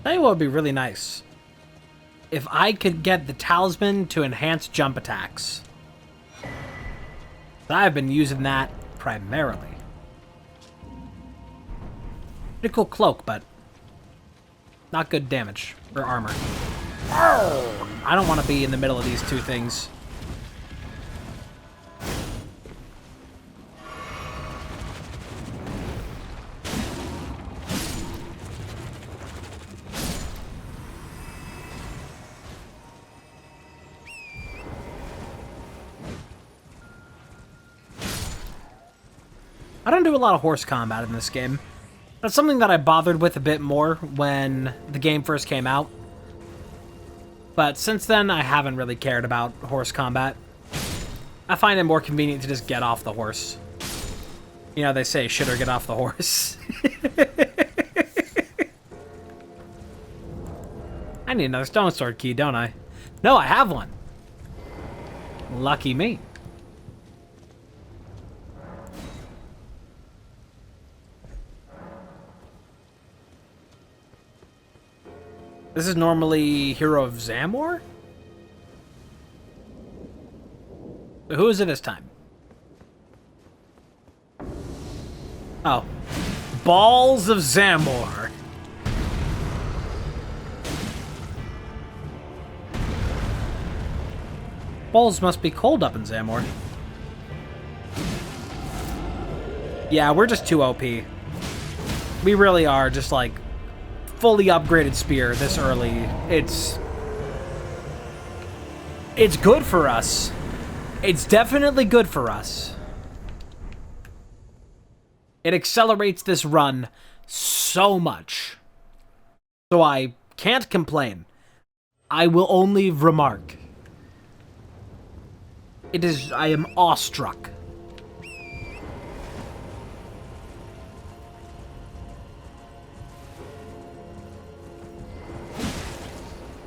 Tell you what would be really nice. If I could get the talisman to enhance jump attacks. I've been using that primarily. Pretty cool cloak, but not good damage or armor. I don't want to be in the middle of these two things. I don't do a lot of horse combat in this game. That's something that I bothered with a bit more when the game first came out. But since then, I haven't really cared about horse combat. I find it more convenient to just get off the horse. You know, they say, shit or get off the horse. need another stone sword key, don't I? No, I have one. Lucky me. This is normally Hero of Zamor? Who is it this time? Oh. Balls of Zamor. Balls must be cold up in Zamor. Yeah, we're just too OP. We really are just like fully upgraded spear this early. It's good for us. It's definitely good for us. It accelerates this run so much. So I can't complain. I will only remark. I am awestruck.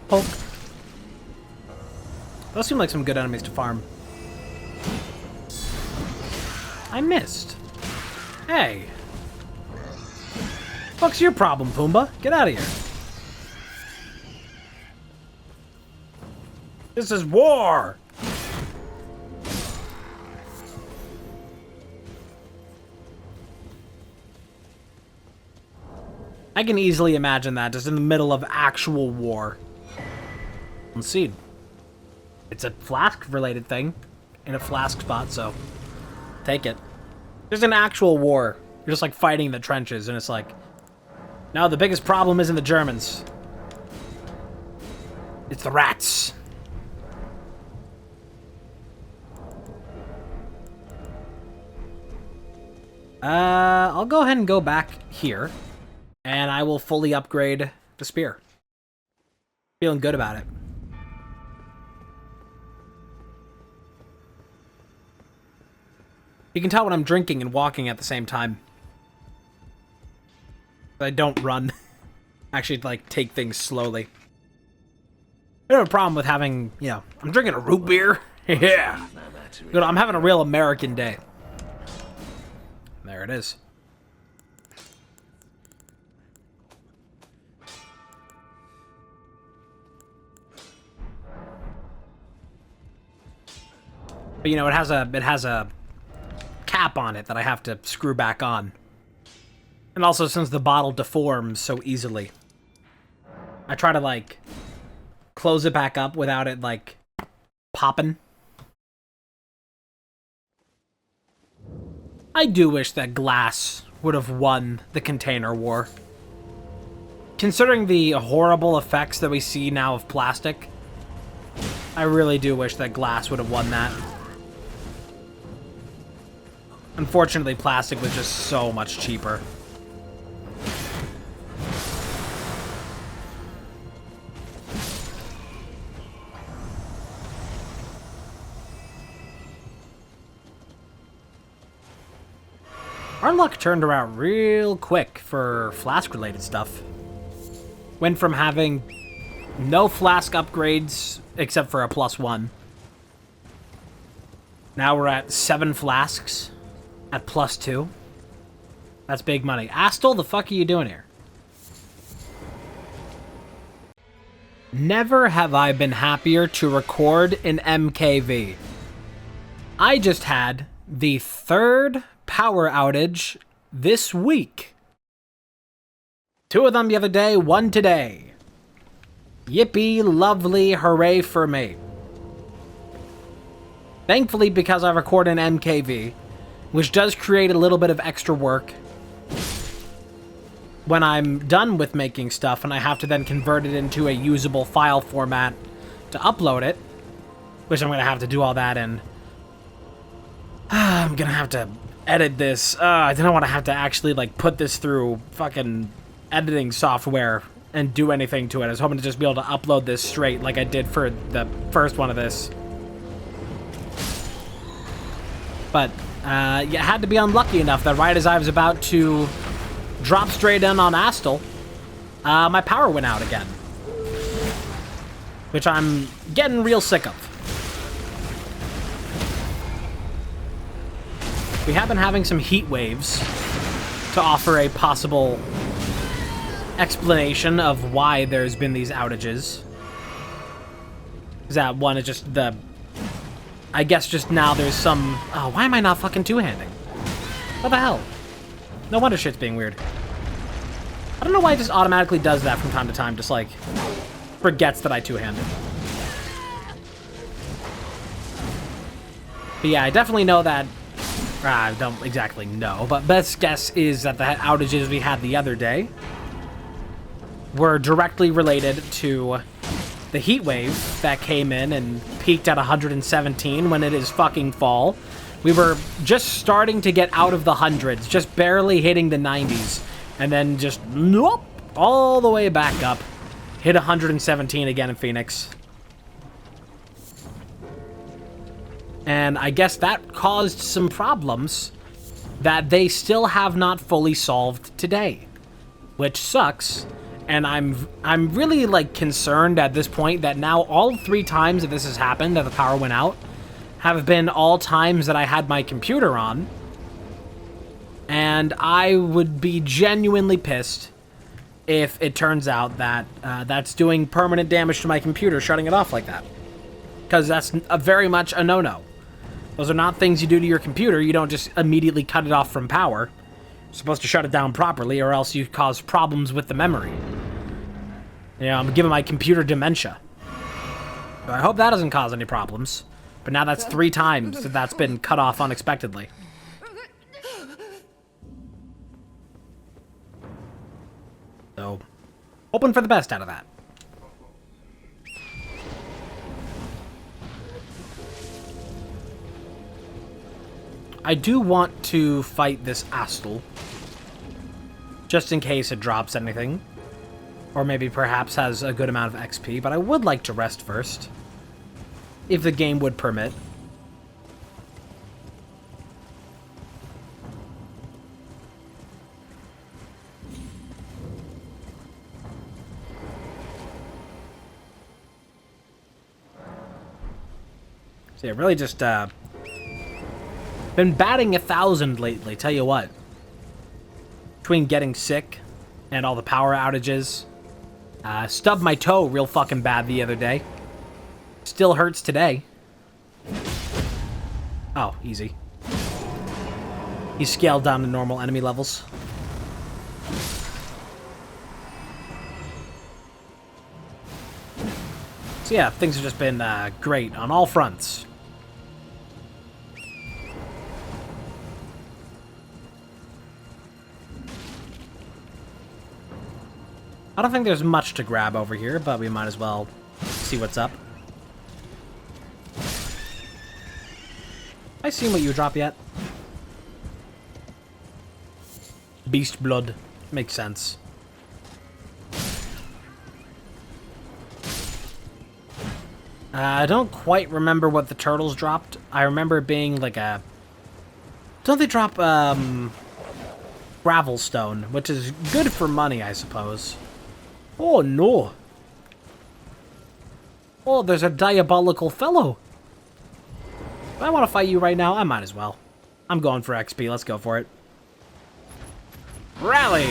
Poke. Those seem like some good enemies to farm. I missed. Hey. What's your problem, Pumbaa? Get out of here. This is war! I can easily imagine that, just in the middle of actual war. Let's see. It's a flask-related thing, in a flask spot, so take it. There's an actual war. You're just, like, fighting the trenches, and it's like, no, the biggest problem isn't the Germans. It's the rats. I'll go ahead and go back here. And I will fully upgrade the spear. Feeling good about it. You can tell when I'm drinking and walking at the same time. I don't run. Actually, like, take things slowly. I don't have a problem with having, you know, I'm drinking a root beer. Yeah. Good, I'm having a real American day. There it is. But, you know, it has a cap on it that I have to screw back on. And also, since the bottle deforms so easily, I try to, like, close it back up without it, like, popping. I do wish that glass would have won the container war. Considering the horrible effects that we see now of plastic, I really do wish that glass would have won that. Unfortunately, plastic was just so much cheaper. Our luck turned around real quick for flask-related stuff. Went from having no flask upgrades except for a +1. Now we're at 7 flasks. At +2. That's big money. Astel, the fuck are you doing here? Never have I been happier to record in MKV. I just had the 3rd power outage this week. 2 of them the other day, 1 today. Yippee, lovely, hooray for me. Thankfully, because I record in MKV, which does create a little bit of extra work when I'm done with making stuff and I have to then convert it into a usable file format to upload it, which I'm going to have to do all that in. I'm going to have to edit this. I don't want to have to actually, like, put this through fucking editing software and do anything to it. I was hoping to just be able to upload this straight like I did for the first one of this. But you had to be unlucky enough that right as I was about to drop straight in on Astel, my power went out again. which I'm getting real sick of. We have been having some heat waves to offer a possible explanation of why there's been these outages. Is that one is just the... I guess just now there's some... Oh, why am I not fucking two-handing? What the hell? No wonder shit's being weird. I don't know why it just automatically does that from time to time, just like forgets that I two-handed. But yeah, I definitely know that... I don't exactly know, but best guess is that the outages we had the other day were directly related to the heat wave that came in and peaked at 117 when it is fucking fall. We were just starting to get out of the hundreds, just barely hitting the 90s, and then just nope, all the way back up. Hit 117 again in Phoenix. And I guess that caused some problems that they still have not fully solved today, which sucks. And I'm really like concerned at this point that now all 3 times that this has happened, that the power went out, have been all times that I had my computer on. And I would be genuinely pissed if it turns out that that's doing permanent damage to my computer, shutting it off like that. Because that's very much a no-no. Those are not things you do to your computer. You don't just immediately cut it off from power. You're supposed to shut it down properly, or else you cause problems with the memory. You know, I'm giving my computer dementia. So I hope that doesn't cause any problems. But now that's 3 times that that's been cut off unexpectedly. So, hoping for the best out of that. I do want to fight this Astel, just in case it drops anything, or maybe perhaps has a good amount of XP, but I would like to rest first, if the game would permit. So yeah, really just, been batting 1,000 lately, tell you what. Between getting sick and all the power outages. Stubbed my toe real fucking bad the other day. Still hurts today. Oh, easy. He's scaled down to normal enemy levels. So yeah, things have just been great on all fronts. I don't think there's much to grab over here, but we might as well see what's up. I seen what you drop yet? Beast blood. Makes sense. I don't quite remember what the turtles dropped. I remember it being like a... Don't they drop, gravel stone, which is good for money, I suppose. Oh, no. Oh, there's a diabolical fellow. If I want to fight you right now, I might as well. I'm going for XP. Let's go for it. Rally!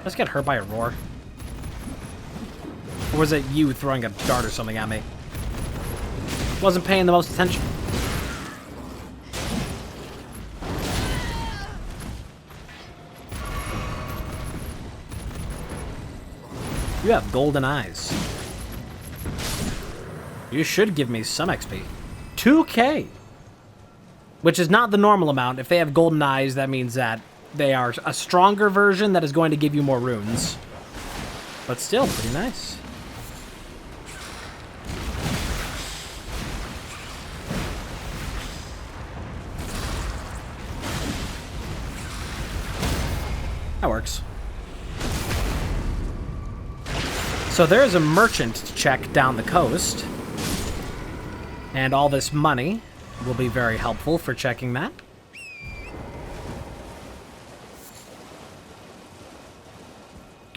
Let's get hurt by a roar. Or was it you throwing a dart or something at me? Wasn't paying the most attention. You have golden eyes. You should give me some XP. 2K! Which is not the normal amount. If they have golden eyes, that means that they are a stronger version that is going to give you more runes. But still, pretty nice. That works. So there's a merchant to check down the coast. And all this money will be very helpful for checking that.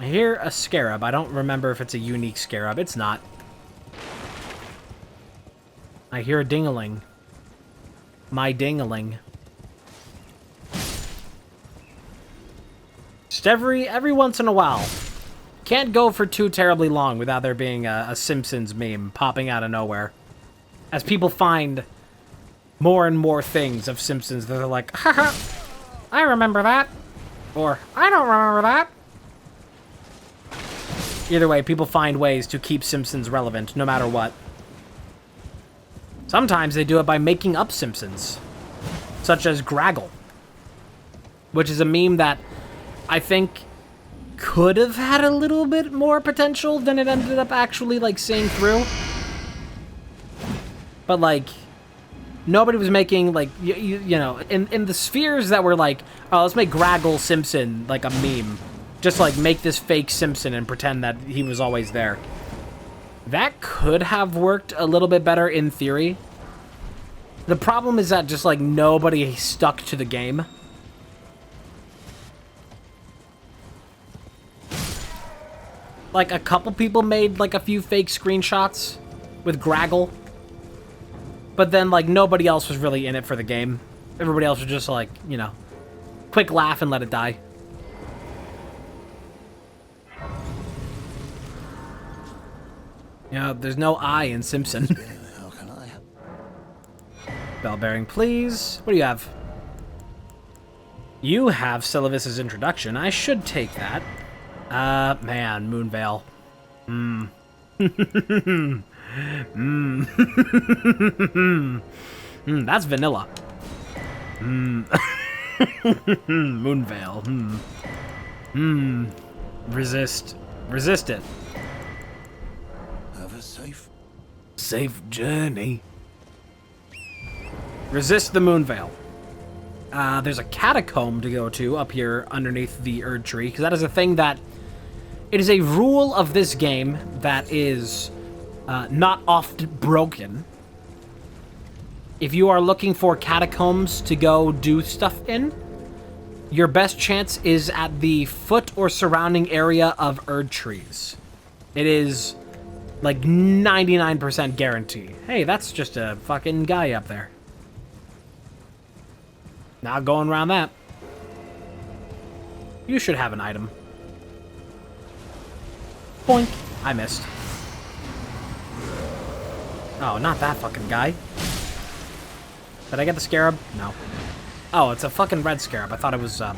I hear a scarab. I don't remember if it's a unique scarab. It's not. I hear a ding-a-ling. My ding-a-ling. Just every once in a while. Can't go for too terribly long without there being a Simpsons meme popping out of nowhere. As people find more and more things of Simpsons that they're like, haha, I remember that. Or, I don't remember that. Either way, people find ways to keep Simpsons relevant, no matter what. Sometimes they do it by making up Simpsons. Such as Graggle. Which is a meme that I think could have had a little bit more potential than it ended up actually, like, seeing through. But, like, nobody was making, like, you know, in the spheres that were like, oh, let's make Graggle Simpson, like, a meme. Just, like, make this fake Simpson and pretend that he was always there. That could have worked a little bit better in theory. The problem is that just, like, nobody stuck to the game. Like, a couple people made, like, a few fake screenshots with Graggle. But then, like, nobody else was really in it for the game. Everybody else was just, like, you know, quick laugh and let it die. You know, there's no I in Simpson. How can I help? Bell bearing, please. What do you have? You have Sylvis's introduction. I should take that. Man, Moonveil. That's vanilla. Moonveil. Resist. Resist it. Have a Safe journey. Resist the Moonveil. There's a catacomb to go to up here underneath the Erd Tree, because that is a thing that... It is a rule of this game that is not oft broken. If you are looking for catacombs to go do stuff in, your best chance is at the foot or surrounding area of Erd Trees. It is, like, 99% guarantee. Hey, that's just a fucking guy up there. Not going around that. You should have an item. Boink. I missed. Oh, not that fucking guy. Did I get the scarab? No. Oh, it's a fucking red scarab. I thought it was, I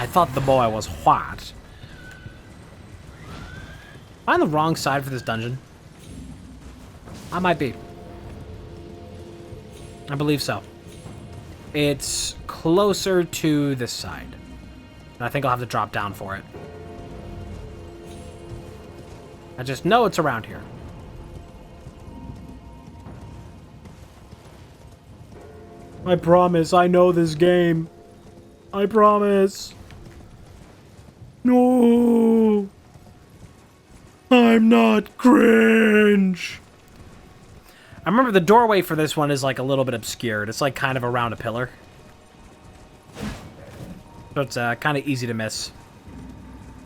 thought the boy was white. Am I on the wrong side for this dungeon? I might be. I believe so. It's closer to this side. And I think I'll have to drop down for it. I just know it's around here. I promise, I know this game. I promise. No. I'm not cringe. I remember the doorway for this one is like a little bit obscured. It's like kind of around a pillar. So it's kind of easy to miss.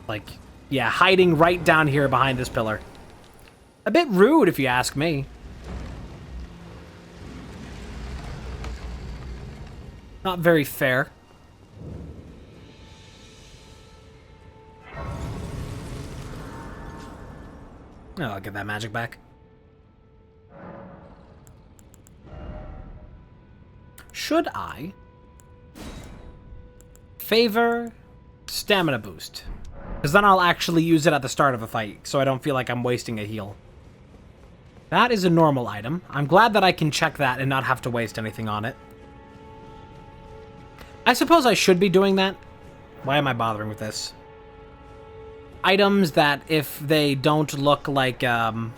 Like, yeah, hiding right down here behind this pillar. A bit rude if you ask me. Not very fair. Oh, I'll get that magic back. Should I favor stamina boost? Because then I'll actually use it at the start of a fight, so I don't feel like I'm wasting a heal. That is a normal item. I'm glad that I can check that and not have to waste anything on it. I suppose I should be doing that. Why am I bothering with this? Items that if they don't look like, I mean,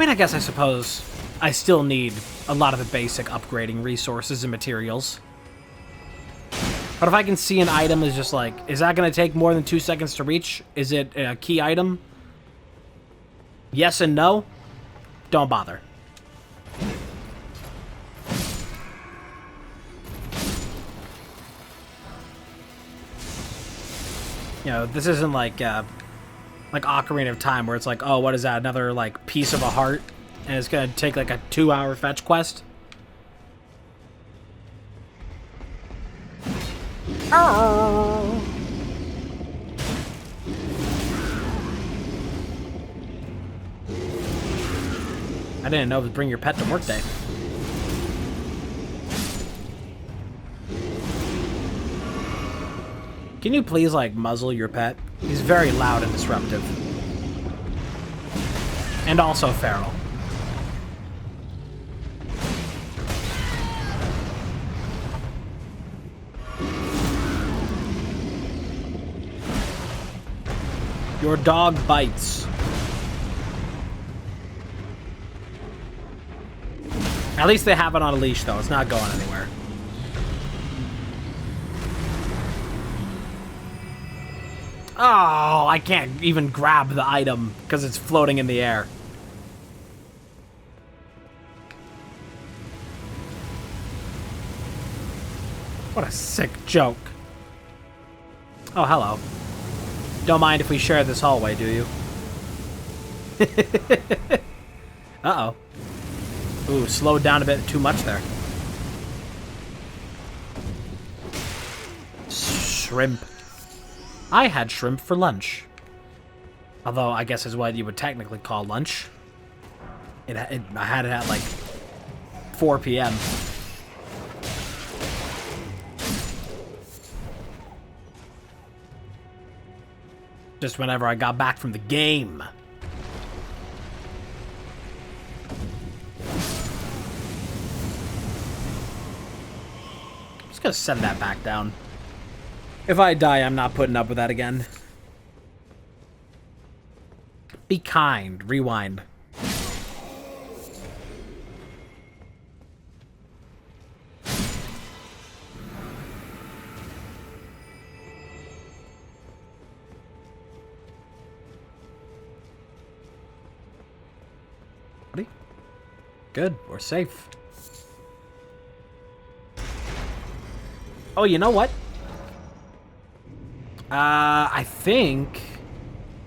I guess I suppose I still need a lot of the basic upgrading resources and materials. But if I can see an item is just like, is that going to take more than 2 seconds to reach? Is it a key item? Yes and no? Don't bother. You know, this isn't like Ocarina of Time where it's like, oh, what is that? Another, like, piece of a heart? and it's gonna take like a 2-hour fetch quest. Oh. I didn't know it was bring your pet to work day. Can you please, like, muzzle your pet? He's very loud and disruptive. And also feral. Your dog bites. At least they have it on a leash, though. It's not going anywhere. Oh, I can't even grab the item because it's floating in the air. What a sick joke. Oh, hello. Don't mind if we share this hallway, do you? Uh-oh. Ooh, slowed down a bit too much there. Shrimp. I had shrimp for lunch. Although, I guess is what you would technically call lunch. I had it at, like, 4 p.m. Just whenever I got back from the game. I'm just gonna send that back down. If I die, I'm not putting up with that again. Be kind. Rewind. Good. We're safe. Oh, you know what? I think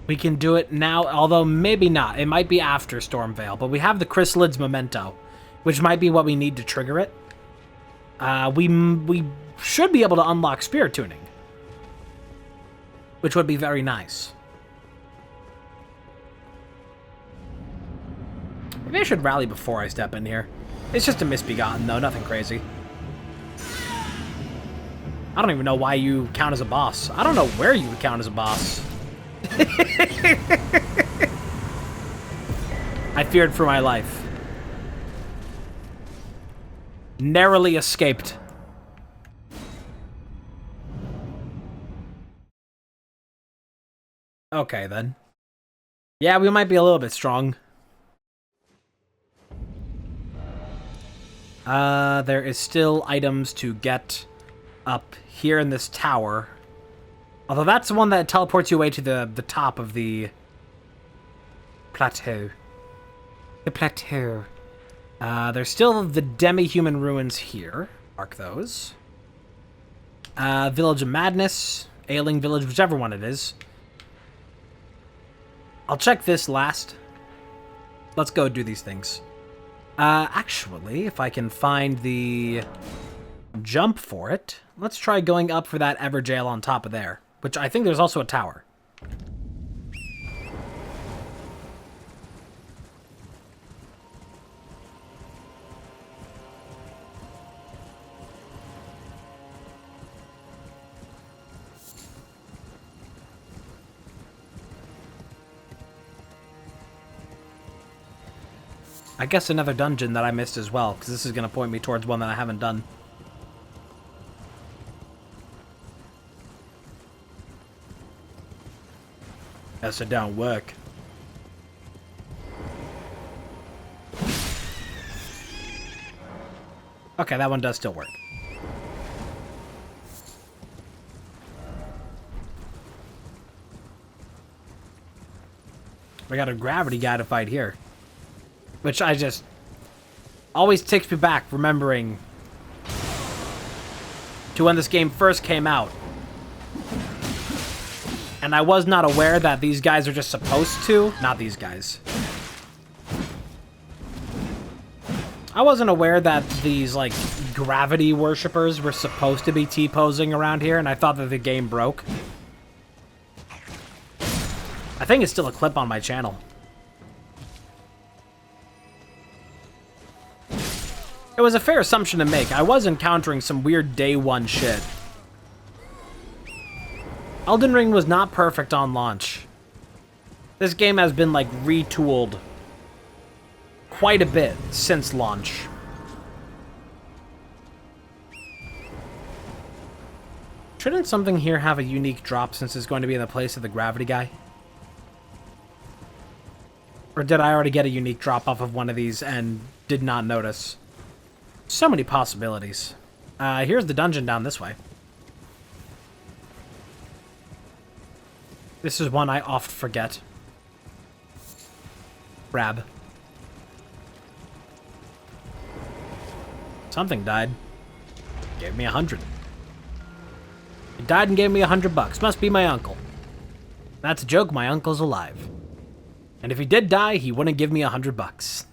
we can do it now, although maybe not. It might be after Stormveil, but we have the Chrysalids Memento, which might be what we need to trigger it. We should be able to unlock Spirit Tuning, which would be very nice. Maybe I should rally before I step in here. It's just a misbegotten, though. Nothing crazy. I don't even know why you count as a boss. I don't know where you would count as a boss. I feared for my life. Narrowly escaped. Okay, then. Yeah, we might be a little bit strong. There is still items to get up here in this tower. Although that's the one that teleports you away to the top of the plateau. The plateau. There's still the demi-human ruins here. Mark those. Village of Madness. Ailing Village, whichever one it is. I'll check this last. Let's go do these things. Actually, if I can find the jump for it, let's try going up for that Everjail on top of there, which I think there's also a tower. I guess another dungeon that I missed as well, because this is going to point me towards one that I haven't done. Guess it don't work. Okay, that one does still work. We got a gravity guy to fight here. Which I just always takes me back, remembering to when this game first came out. And I was not aware that these guys are just supposed to... Not these guys. I wasn't aware that these, like, gravity worshippers were supposed to be T-posing around here, and I thought that the game broke. I think it's still a clip on my channel. It was a fair assumption to make. I was encountering some weird day one shit. Elden Ring was not perfect on launch. This game has been, like, retooled quite a bit since launch. Shouldn't something here have a unique drop since it's going to be in the place of the gravity guy? Or did I already get a unique drop off of one of these and did not notice? So many possibilities. Here's the dungeon down this way. This is one I oft forget. Grab. Something died. Gave me 100. He died and gave me $100. Must be my uncle. That's a joke, my uncle's alive. And if he did die, he wouldn't give me $100.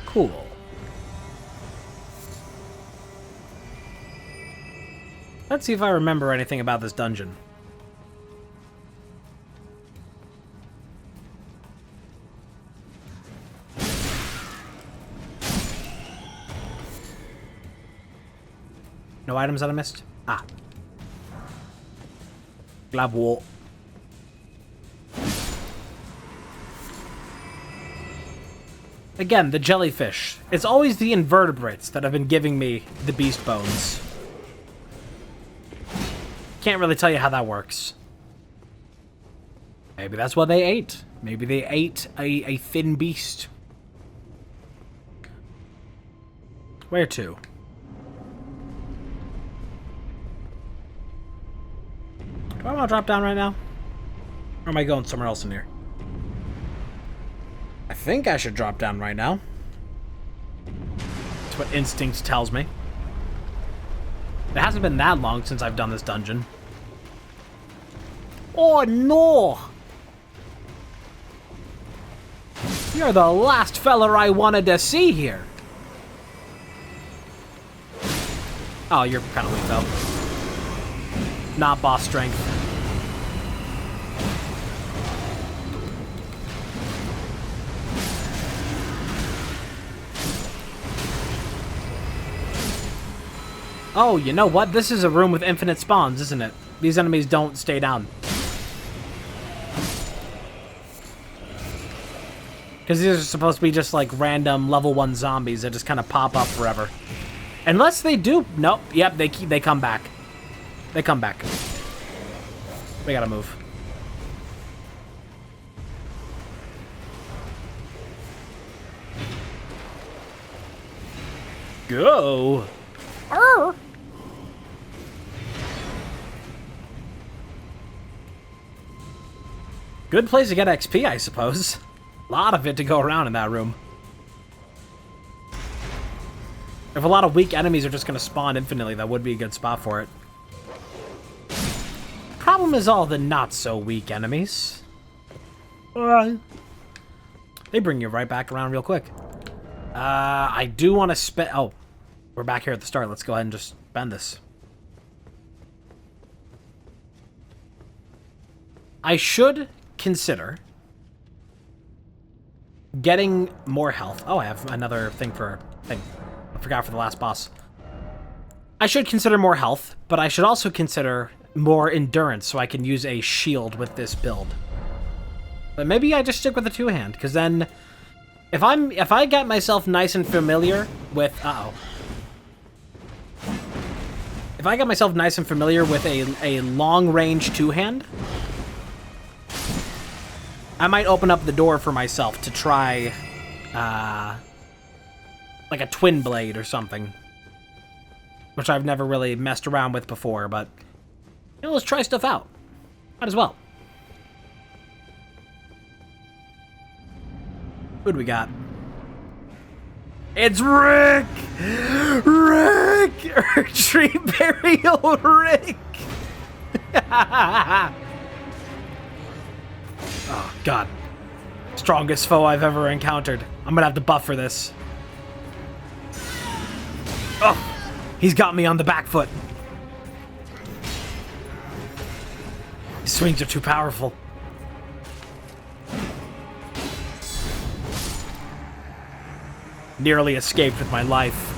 Cool. Let's see if I remember anything about this dungeon. No items that I missed? Ah. Glab wall. Again, the jellyfish. It's always the invertebrates that have been giving me the beast bones. Can't really tell you how that works. Maybe that's what they ate. Maybe they ate a thin beast. Where to? Do I want to drop down right now? Or am I going somewhere else in here? I think I should drop down right now. That's what instinct tells me. It hasn't been that long since I've done this dungeon. Oh no! You're the last fella I wanted to see here. Oh, you're kind of weak though. Not boss strength. Oh, you know what? This is a room with infinite spawns, isn't it? These enemies don't stay down. Because these are supposed to be just like random level 1 zombies that just kind of pop up forever. Unless they do. Nope. Yep, they come back. They come back. We gotta move. Go. Arr. Good place to get XP, I suppose. A lot of it to go around in that room. If a lot of weak enemies are just going to spawn infinitely, that would be a good spot for it. Problem is all the not-so-weak enemies. They bring you right back around real quick. I do want to spend... Oh, we're back here at the start. Let's go ahead and just spend this. I should consider getting more health. Oh, I have another thing for... I forgot for the last boss. I should consider more health, but I should also consider more endurance so I can use a shield with this build. But maybe I just stick with the two-hand, because then if I get myself nice and familiar with if I get myself nice and familiar with a long-range two-hand, I might open up the door for myself to try like a twin blade or something, which I've never really messed around with before, but you know, let's try stuff out. Might as well. Who do we got? It's Rick! Rick! Tree burial Rick! Oh, God. Strongest foe I've ever encountered. I'm gonna have to buff for this. Oh! He's got me on the back foot. His swings are too powerful. Nearly escaped with my life.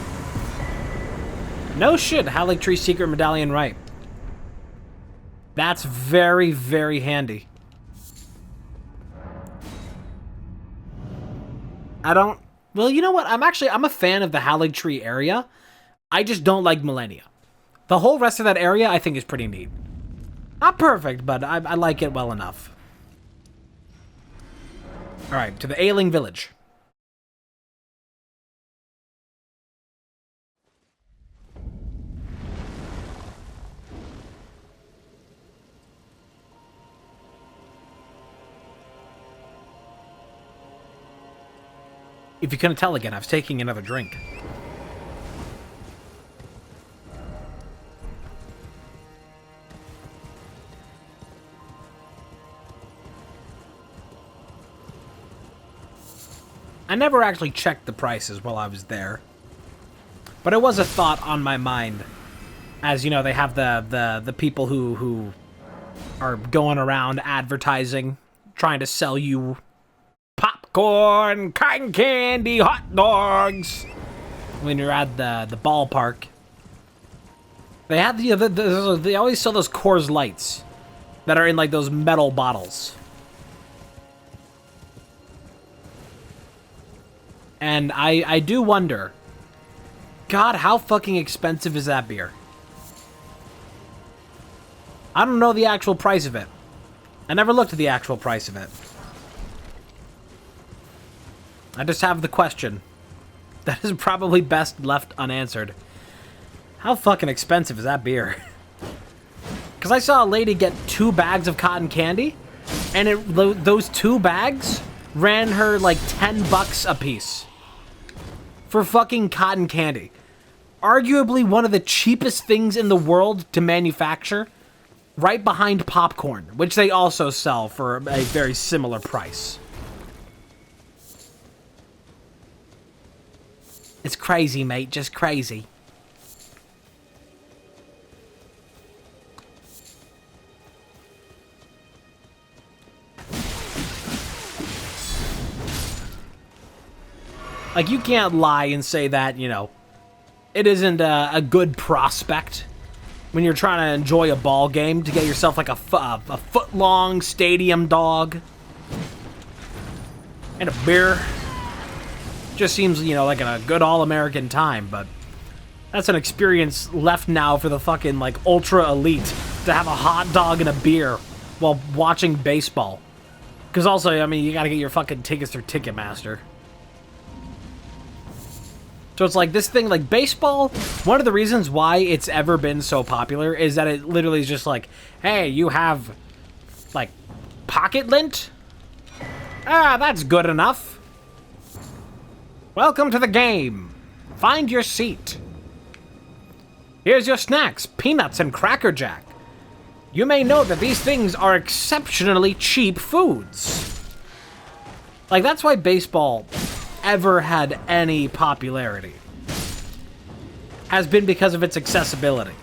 No shit, Haligtree Secret Medallion right. That's very, very handy. I don't... Well, you know what? I'm a fan of the Haligtree area. I just don't like Millennia. The whole rest of that area, I think, is pretty neat. Not perfect, but I like it well enough. Alright, to the Ailing Village. If you couldn't tell again, I was taking another drink. I never actually checked the prices while I was there. But it was a thought on my mind. As, you know, they have the people who are going around advertising, trying to sell you popcorn, cotton candy, hot dogs. When you're at the ballpark, they have they always sell those Coors Lights that are in like those metal bottles. And I do wonder, God, how fucking expensive is that beer? I don't know the actual price of it. I never looked at the actual price of it. I just have the question that is probably best left unanswered. How fucking expensive is that beer? Because I saw a lady get 2 bags of cotton candy, and those 2 bags ran her like $10 a piece. For fucking cotton candy. Arguably one of the cheapest things in the world to manufacture, right behind popcorn, which they also sell for a very similar price. It's crazy, mate. Just crazy. Like, you can't lie and say that, you know, it isn't a good prospect when you're trying to enjoy a ball game to get yourself, like, a foot-long stadium dog and a beer. Just seems, you know, like a good all-American time, but that's an experience left now for the fucking, like, ultra elite to have a hot dog and a beer while watching baseball. Because also, I mean, you gotta get your fucking tickets through Ticketmaster. So it's like this thing, like baseball, one of the reasons why it's ever been so popular is that it literally is just like, hey, you have, like, pocket lint? Ah, that's good enough. Welcome to the game. Find your seat. Here's your snacks, peanuts and Cracker Jack. You may know that these things are exceptionally cheap foods. Like, that's why baseball ever had any popularity. Has been because of its accessibility.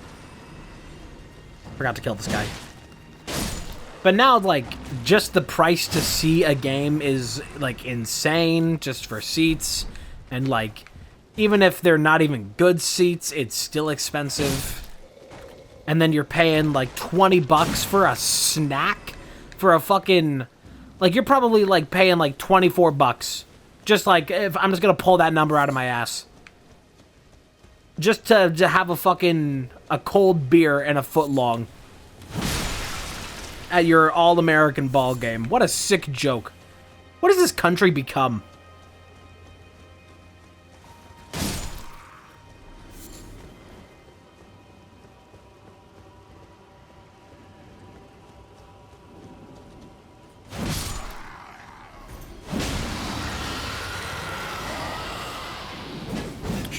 Forgot to kill this guy. But now, like, just the price to see a game is, like, insane just for seats. And, like, even if they're not even good seats, it's still expensive. And then you're paying, like, $20 for a snack? For a fucking... Like, you're probably, like, paying, like, $24. Just, like, if I'm just gonna pull that number out of my ass. Just to have a cold beer and a foot long. At your all-American ball game. What a sick joke. What has this country become?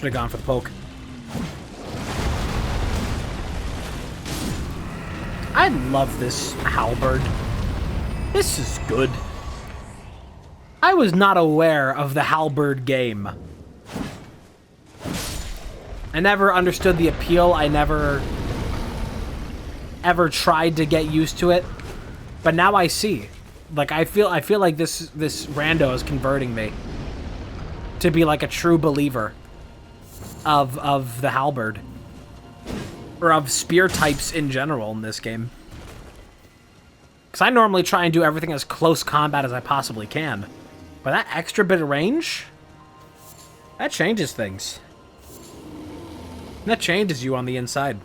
Should have gone for the poke. I love this halberd. This is good. I was not aware of the halberd game. I never understood the appeal. I never ever tried to get used to it. But now I see. Like, I feel like this rando is converting me to be like a true believer of the halberd. Or of spear types in general in this game. Because I normally try and do everything as close combat as I possibly can. But that extra bit of range, that changes things. That changes you on the inside.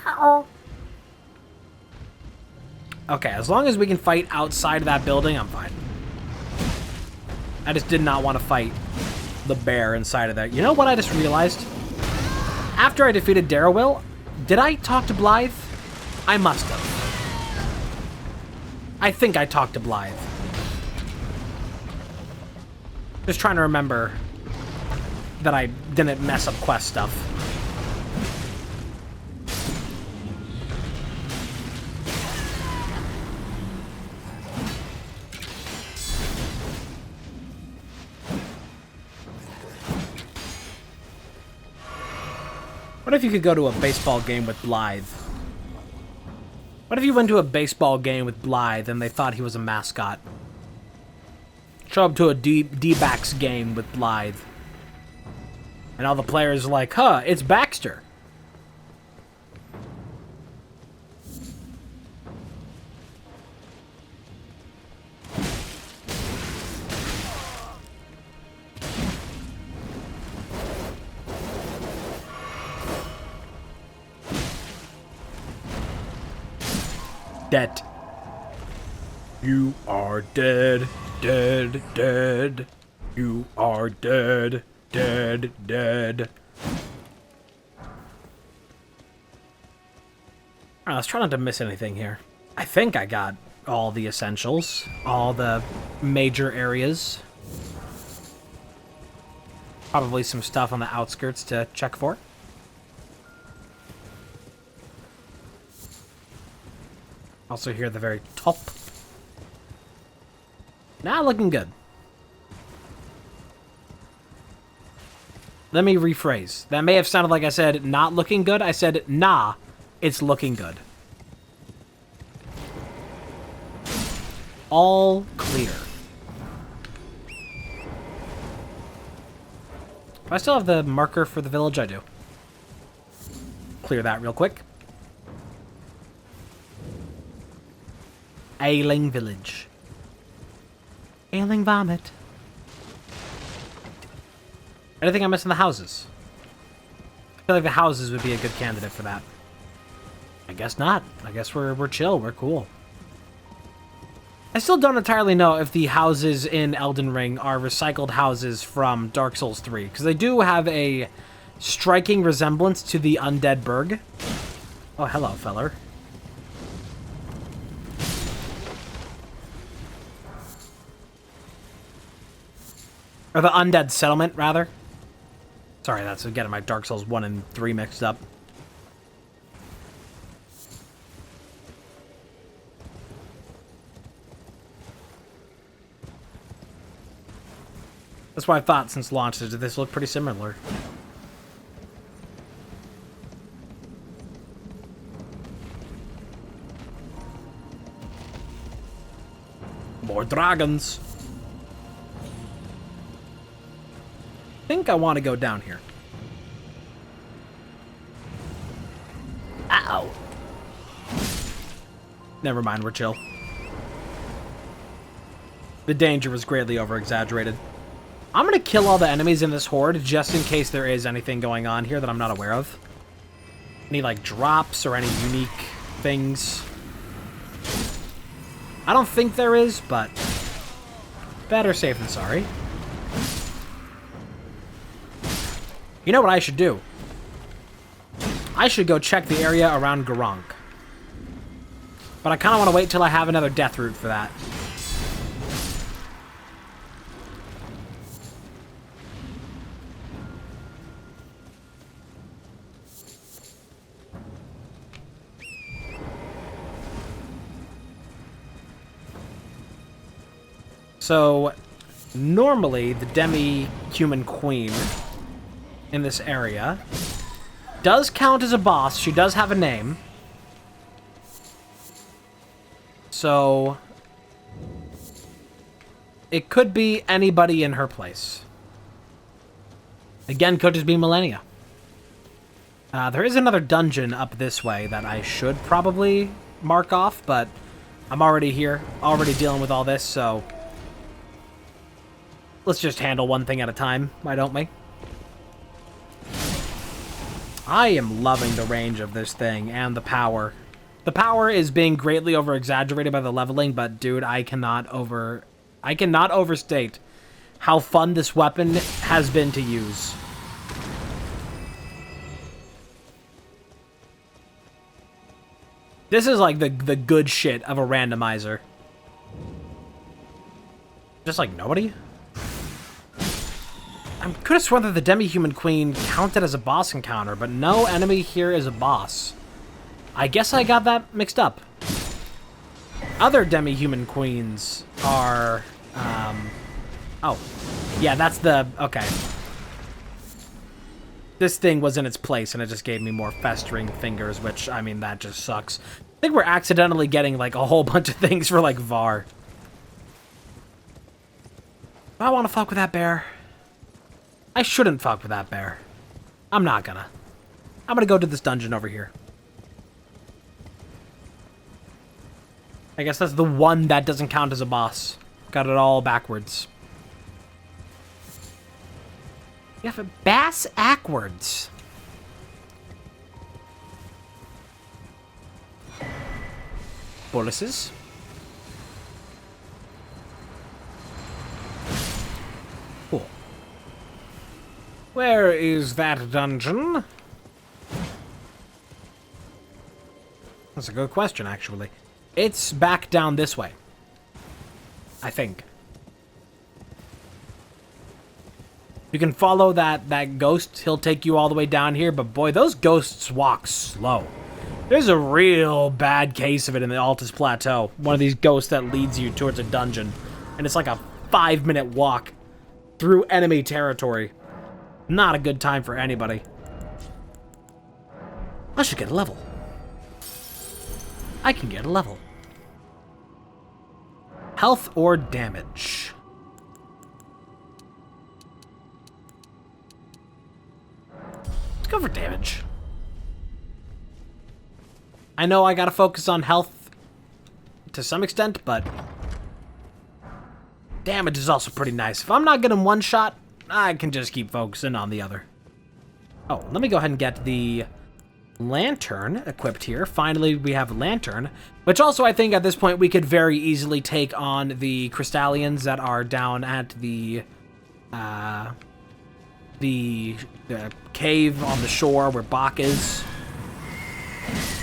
Ow. Okay, as long as we can fight outside of that building, I'm fine. I just did not want to fight the bear inside of there. You know what I just realized? After I defeated Darrowwill, did I talk to Blythe? I must have. I think I talked to Blythe. Just trying to remember that I didn't mess up quest stuff. What if you could go to a baseball game with Blythe? What if you went to a baseball game with Blythe and they thought he was a mascot? Show up to a D-backs game with Blythe. And all the players are like, huh, it's Baxter. Dead. You are dead, dead, dead. You are dead, dead, dead. Alright, let's try not to miss anything here. I think I got all the essentials, all the major areas. Probably some stuff on the outskirts to check for. Also here at the very top. Now looking good. Let me rephrase. That may have sounded like I said not looking good. I said, nah, it's looking good. All clear. Do I still have the marker for the village? I do. Clear that real quick. Ailing village. Ailing vomit. Anything I miss in the houses? I feel like the houses would be a good candidate for that. I guess not. I guess we're chill. We're cool. I still don't entirely know if the houses in Elden Ring are recycled houses from Dark Souls 3, because they do have a striking resemblance to the Undead Burg. Oh, hello, feller. Or the Undead Settlement, rather. Sorry, that's getting my Dark Souls 1 and 3 mixed up. That's why I thought since launch, this looked pretty similar. More dragons. I think I want to go down here. Ow. Never mind, we're chill. The danger was greatly over-exaggerated. I'm going to kill all the enemies in this horde just in case there is anything going on here that I'm not aware of. Any, like, drops or any unique things. I don't think there is, but better safe than sorry. You know what I should do? I should go check the area around Garunk. But I kind of want to wait till I have another death route for that. So, normally, the demi-human queen in this area does count as a boss. She does have a name. So, it could be anybody in her place. Again, could just be Millennia. There is another dungeon up this way that I should probably mark off, but I'm already here, already dealing with all this, so let's just handle one thing at a time, why don't we? I am loving the range of this thing and the power. The power is being greatly over-exaggerated by the leveling, but dude, I cannot overstate how fun this weapon has been to use. This is like the good shit of a randomizer. Just like nobody? I could have sworn that the Demi-Human Queen counted as a boss encounter, but no enemy here is a boss. I guess I got that mixed up. Other Demi-Human Queens are, oh. Yeah, that's the, okay. This thing was in its place, and it just gave me more festering fingers, which, I mean, that just sucks. I think we're accidentally getting, like, a whole bunch of things for, like, Var. I want to fuck with that bear. I shouldn't fuck with that bear. I'm not gonna. I'm gonna go to this dungeon over here. I guess that's the one that doesn't count as a boss. Got it all backwards. You have a bass backwards. Boluses. Cool. Where is that dungeon? That's a good question, actually. It's back down this way. I think. You can follow that ghost. He'll take you all the way down here, but boy, those ghosts walk slow. There's a real bad case of it in the Altus Plateau. One of these ghosts that leads you towards a dungeon. And it's like a 5-minute walk through enemy territory. Not a good time for anybody. I should get a level. I can get a level. Health or damage? Let's go for damage. I know I gotta focus on health to some extent, but damage is also pretty nice. If I'm not getting one shot, I can just keep focusing on the other. Oh, let me go ahead and get the lantern equipped here. Finally, we have a lantern, which also I think at this point we could very easily take on the Crystallians that are down at the cave on the shore where Bach is,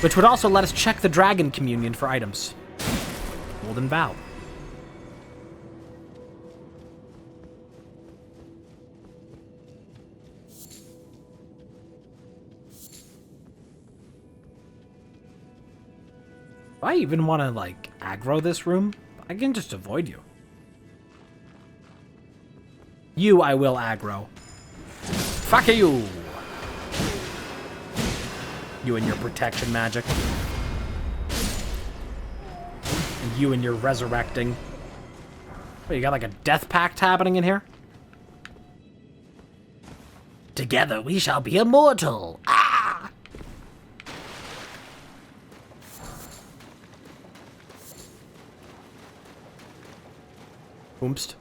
which would also let us check the Dragon Communion for items. Golden Vow. Do I even want to, like, aggro this room? I can just avoid you. You, I will aggro. Fuck you! You and your protection magic. And you and your resurrecting. What, you got like a death pact happening in here? Together we shall be immortal! Ah! Oomst.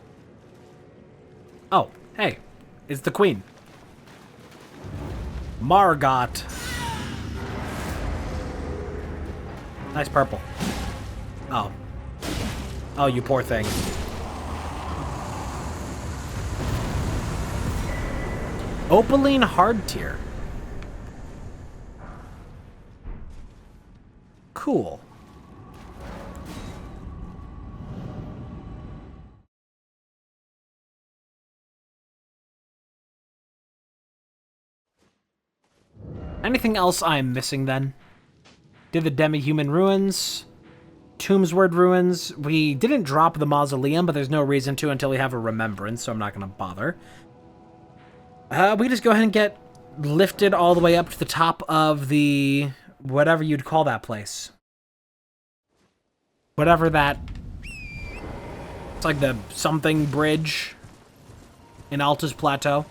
Oh, hey. It's the queen. Margot. Nice purple. Oh. Oh, you poor thing. Opaline Hardtier. Cool. Anything else I'm missing then? Did the Demi-Human Ruins. Tombsword Ruins. We didn't drop the Mausoleum, but there's no reason to until we have a Remembrance, so I'm not going to bother. We just go ahead and get lifted all the way up to the top of the... whatever you'd call that place. Whatever that... It's like the something bridge in Altus Plateau.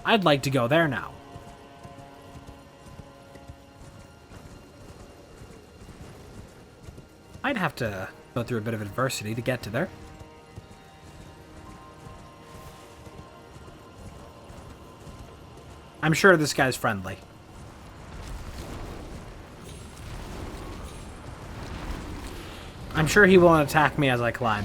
I'd like to go there now. I'd have to go through a bit of adversity to get to there. I'm sure this guy's friendly. I'm sure he won't attack me as I climb.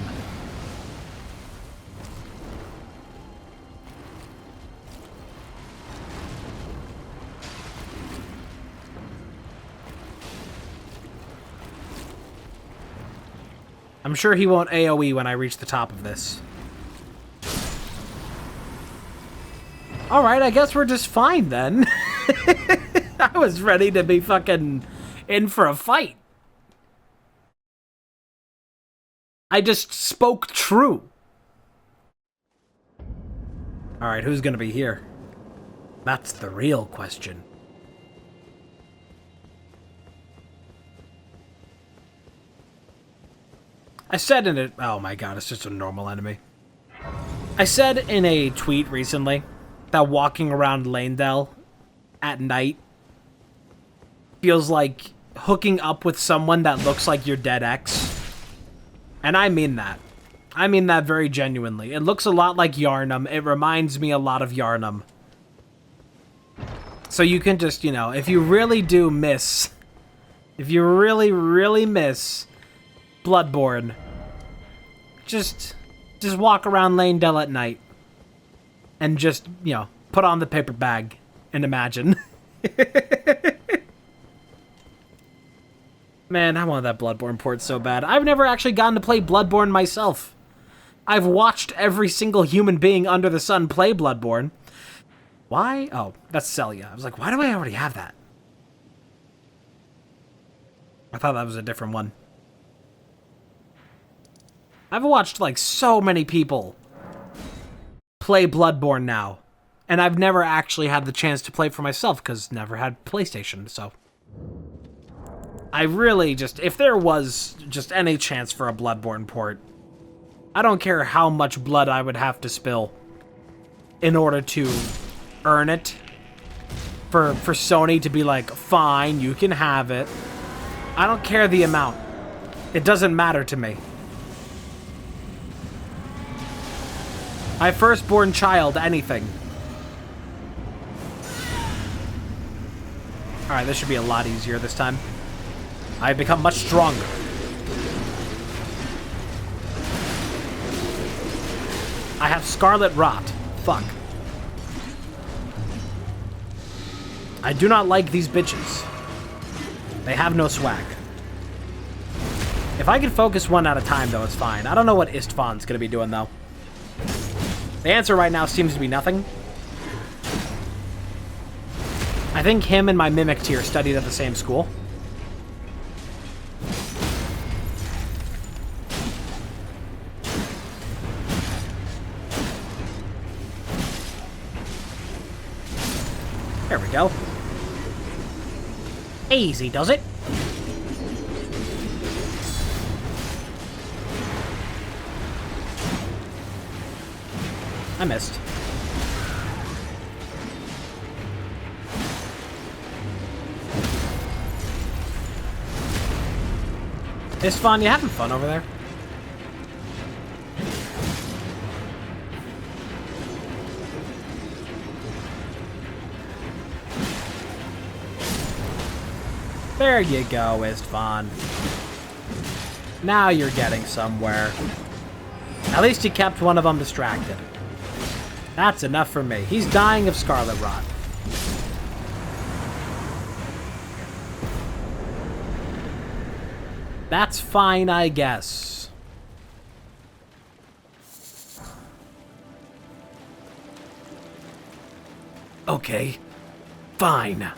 I'm sure he won't AoE when I reach the top of this. Alright, I guess we're just fine then. I was ready to be fucking in for a fight. I just spoke true. Alright, who's gonna be here? That's the real question. I said in it... Oh my god, it's just a normal enemy. I said in a tweet recently that walking around Lanedale at night feels like hooking up with someone that looks like your dead ex. And I mean that. I mean that very genuinely. It looks a lot like Yharnam. It reminds me a lot of Yharnam. So you can just, you know, if you really do miss... If you really, really miss Bloodborne, just walk around Lanedale at night. And just, you know, put on the paper bag and imagine. Man, I want that Bloodborne port so bad. I've never actually gotten to play Bloodborne myself. I've watched every single human being under the sun play Bloodborne. Why? Oh, that's Celia. I was like, why do I already have that? I thought that was a different one. I've watched, like, so many people play Bloodborne now. And I've never actually had the chance to play for myself, because never had PlayStation, so... I really just... If there was just any chance for a Bloodborne port, I don't care how much blood I would have to spill in order to earn it. For Sony to be like, fine, you can have it. I don't care the amount. It doesn't matter to me. My firstborn child, anything. Alright, this should be a lot easier this time. I've become much stronger. I have Scarlet Rot. Fuck. I do not like these bitches. They have no swag. If I can focus one at a time, though, it's fine. I don't know what Istvan's gonna be doing, though. The answer right now seems to be nothing. I think him and my Mimic tier studied at the same school. There we go. Easy, does it? I missed. It's fun. You having fun over there? There you go, Istvan. Now you're getting somewhere. At least you kept one of them distracted. That's enough for me. He's dying of Scarlet Rot. That's fine, I guess. Okay, fine.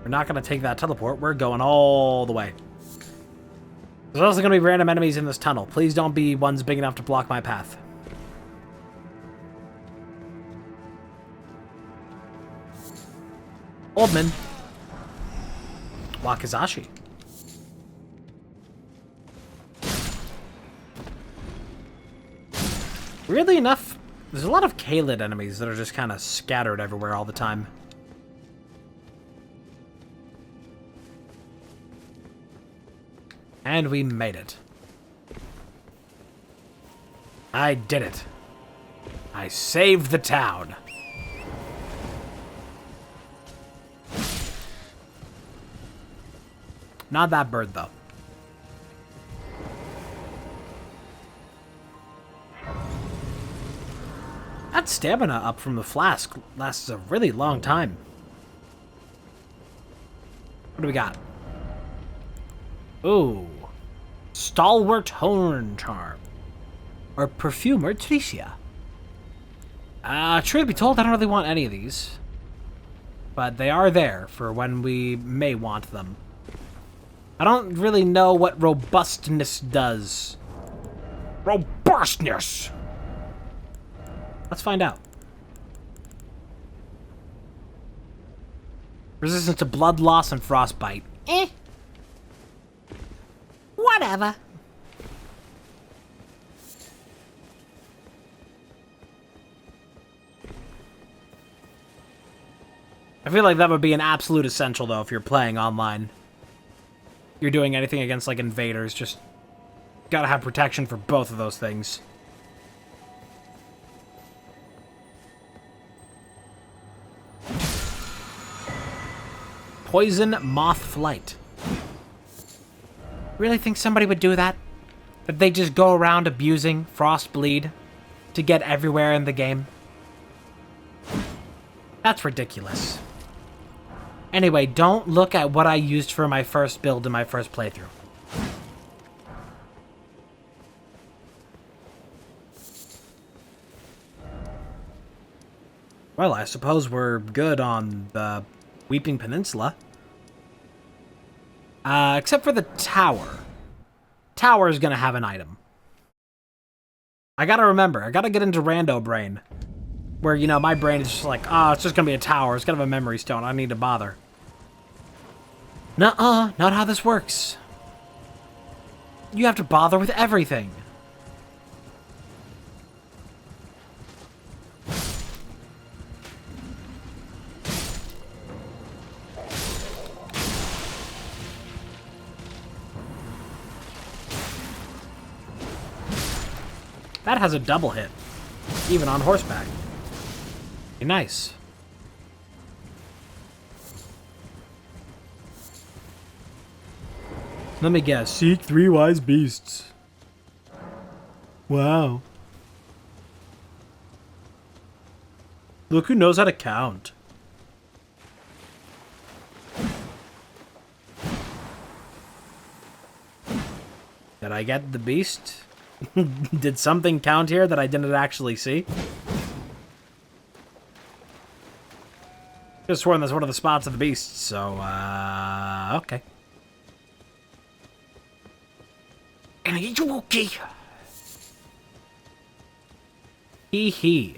We're not going to take that teleport. We're going all the way. There's also going to be random enemies in this tunnel. Please don't be ones big enough to block my path. Oldman. Wakizashi. Weirdly enough, there's a lot of Kaled enemies that are just kind of scattered everywhere all the time. And we made it. I did it. I saved the town. Not that bird, though. That stamina up from the flask lasts a really long time. What do we got? Ooh. Stalwart Horn Charm. Or Perfumer Tricia. Truth be told, I don't really want any of these. But they are there for when we may want them. I don't really know what robustness does. Robustness! Let's find out. Resistance to blood loss and frostbite. Whatever. I feel like that would be an absolute essential, though, if you're playing online. You're doing anything against, like, invaders, just gotta have protection for both of those things. Poison Moth Flight. Really think somebody would do that? That they just go around abusing Frostbleed to get everywhere in the game? That's ridiculous. Anyway, don't look at what I used for my first build in my first playthrough. Well, I suppose we're good on the Weeping Peninsula. Except for the tower. Tower is gonna have an item. I gotta remember, I gotta get into Rando Brain. Where, you know, my brain is just like, oh, it's just gonna be a tower. It's gonna have a memory stone. I don't need to bother. Nuh-uh, not how this works. You have to bother with everything. That has a double hit, even on horseback. Nice. Let me guess. Seek 3 wise beasts. Wow. Look who knows how to count. Did I get the beast? Did something count here that I didn't actually see? Just sworn that's one of the spots of the beast, so, okay. And he's okay. Hee hee.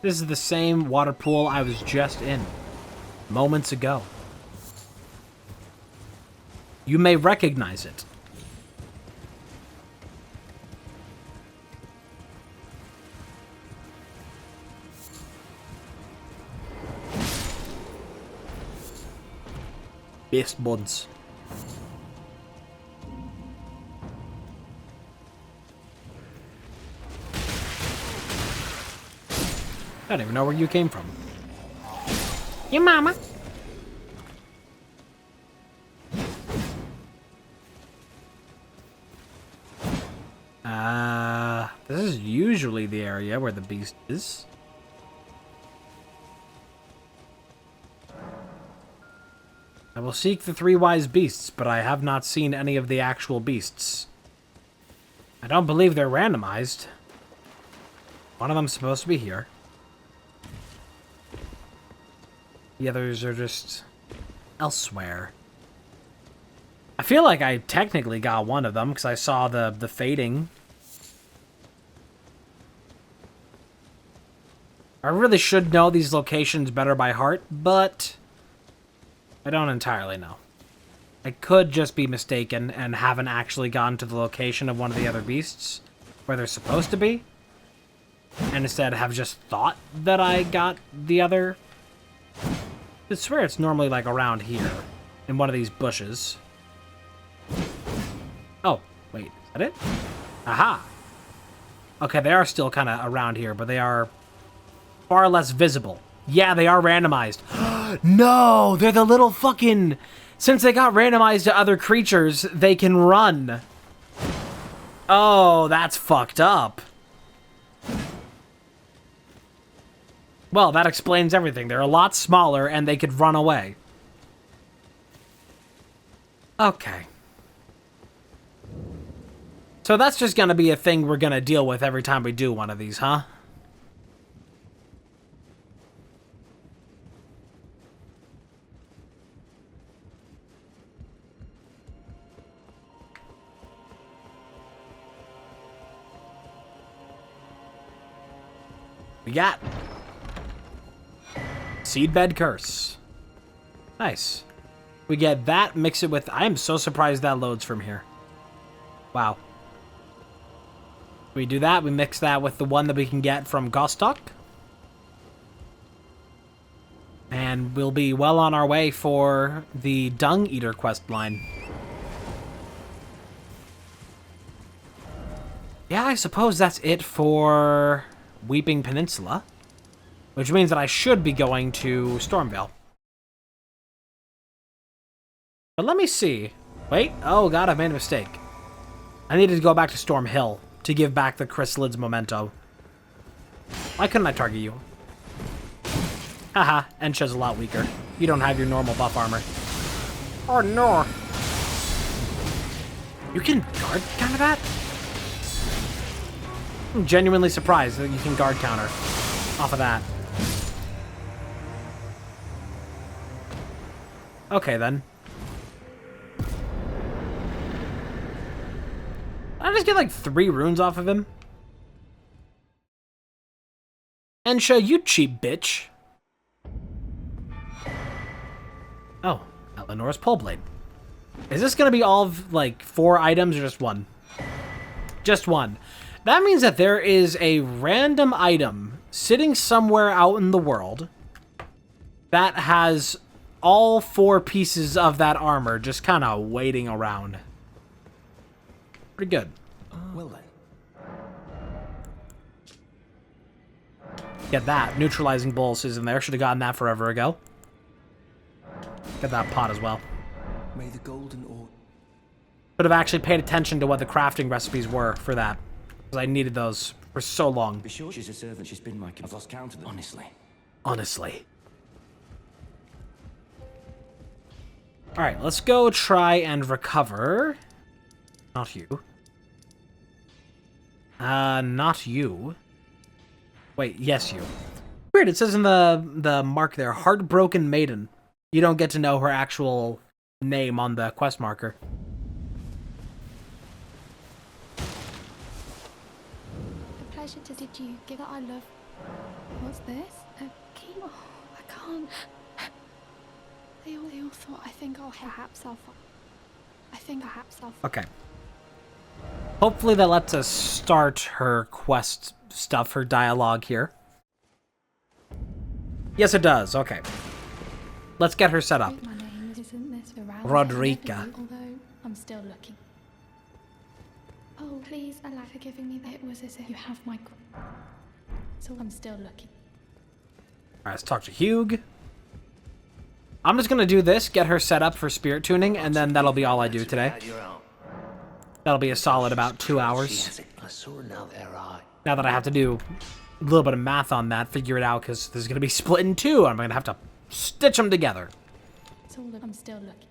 This is the same water pool I was just in moments ago. You may recognize it. Best buds. I don't even know where you came from. Your mama. This is usually the area where the beast is. I will seek the 3 wise beasts, but I have not seen any of the actual beasts. I don't believe they're randomized. One of them's supposed to be here. The others are just elsewhere. I feel like I technically got one of them because I saw the fading. I really should know these locations better by heart, but I don't entirely know. I could just be mistaken and haven't actually gone to the location of one of the other beasts where they're supposed to be, and instead have just thought that I got the other. I swear it's normally like around here in one of these bushes. Oh, wait, is that it? Aha! Okay, they are still kind of around here, but they are far less visible. Yeah, they are randomized. No, they're the little fucking... Since they got randomized to other creatures, they can run. Oh, that's fucked up. Well, that explains everything. They're a lot smaller, and they could run away. Okay. So that's just gonna be a thing we're gonna deal with every time we do one of these, huh? We got Seedbed Curse. Nice. We get that, mix it with... I am so surprised that loads from here. Wow. We do that, we mix that with the one that we can get from Gostock. And we'll be well on our way for the Dung Eater quest line. Yeah, I suppose that's it for Weeping Peninsula. Which means that I should be going to Stormvale. But let me see. Wait, oh god, I made a mistake. I needed to go back to Storm Hill to give back the Chrysalids memento. Why couldn't I target you? Haha, Ensha's a lot weaker. You don't have your normal buff armor. Oh no. You can guard counter that? I'm genuinely surprised that you can guard counter off of that. Okay then. I just get like 3 runes off of him. Ensha, you cheap bitch. Oh, Eleanor's Pole Blade. Is this gonna be all of like 4 items or just 1? Just 1. That means that there is a random item sitting somewhere out in the world that has all 4 pieces of that armor just kind of waiting around. Pretty good. Well then. Get that. Neutralizing bolus is in there. Should have gotten that forever ago. Get that pot as well. May the golden orb. Should have actually paid attention to what the crafting recipes were for that. Because I needed those for so long. Be sure she's a servant. She's been my... I've lost count of them. Honestly. Honestly. Alright, let's go try and recover. Not you. Not you. Wait, yes, you. Weird, it says in the mark there, Heartbroken Maiden. You don't get to know her actual name on the quest marker. A pleasure to... Did you give that I love... What's this? A chemo? I can't... They all thought, I think perhaps I'll... Okay. Hopefully that lets us start her quest stuff, her dialogue here. Yes, it does. Okay. Let's get her set up. My name isn't this around Rodrika. although I'm still looking. Oh, please allow for giving me that. It was as if you have my... So I'm still looking. Alright, let's talk to Hugh. I'm just gonna do this, get her set up for spirit tuning, and then that'll be all I do today. That'll be a solid about 2 hours. Now that I have to do a little bit of math on that, figure it out, because this is gonna be split in 2. I'm gonna have to stitch them together. So I'm still looking.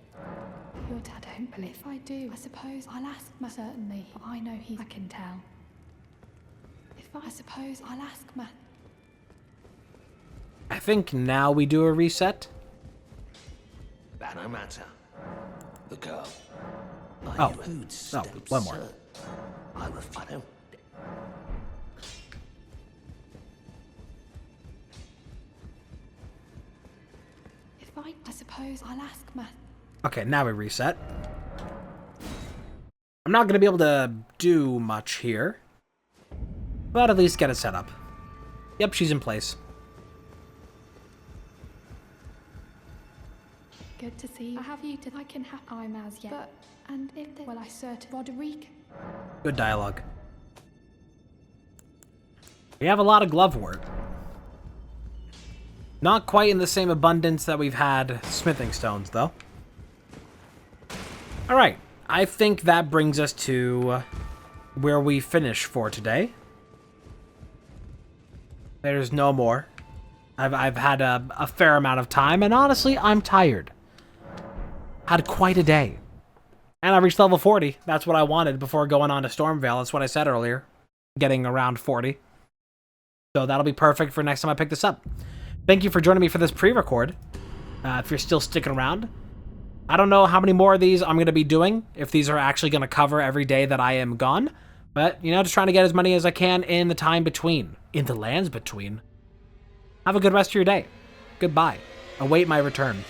Your dad don't believe. I do. I suppose I'll ask certainly. I know I can tell. If I suppose I'll ask Matt. I think now we do a reset. That no matter. The girl. Oh. Who'd Oh, step one more. cert? I don't. If I suppose I'll ask Matt. Okay, now we reset. I'm not going to be able to do much here, but at least get it set up. Yep, she's in place. Good to see you. I have you to I can have I'm as yet. But and if they well I certain Roderick. Good dialogue. We have a lot of glove work. Not quite in the same abundance that we've had smithing stones, though. Alright, I think that brings us to where we finish for today. There's no more. I've had a fair amount of time, and honestly, I'm tired. Had quite a day. And I reached level 40. That's what I wanted before going on to Stormvale. That's what I said earlier. Getting around 40. So that'll be perfect for next time I pick this up. Thank you for joining me for this pre-record. If you're still sticking around. I don't know how many more of these I'm going to be doing. If these are actually going to cover every day that I am gone. But, you know, just trying to get as many as I can in the time between. In the lands between. Have a good rest of your day. Goodbye. Await my return.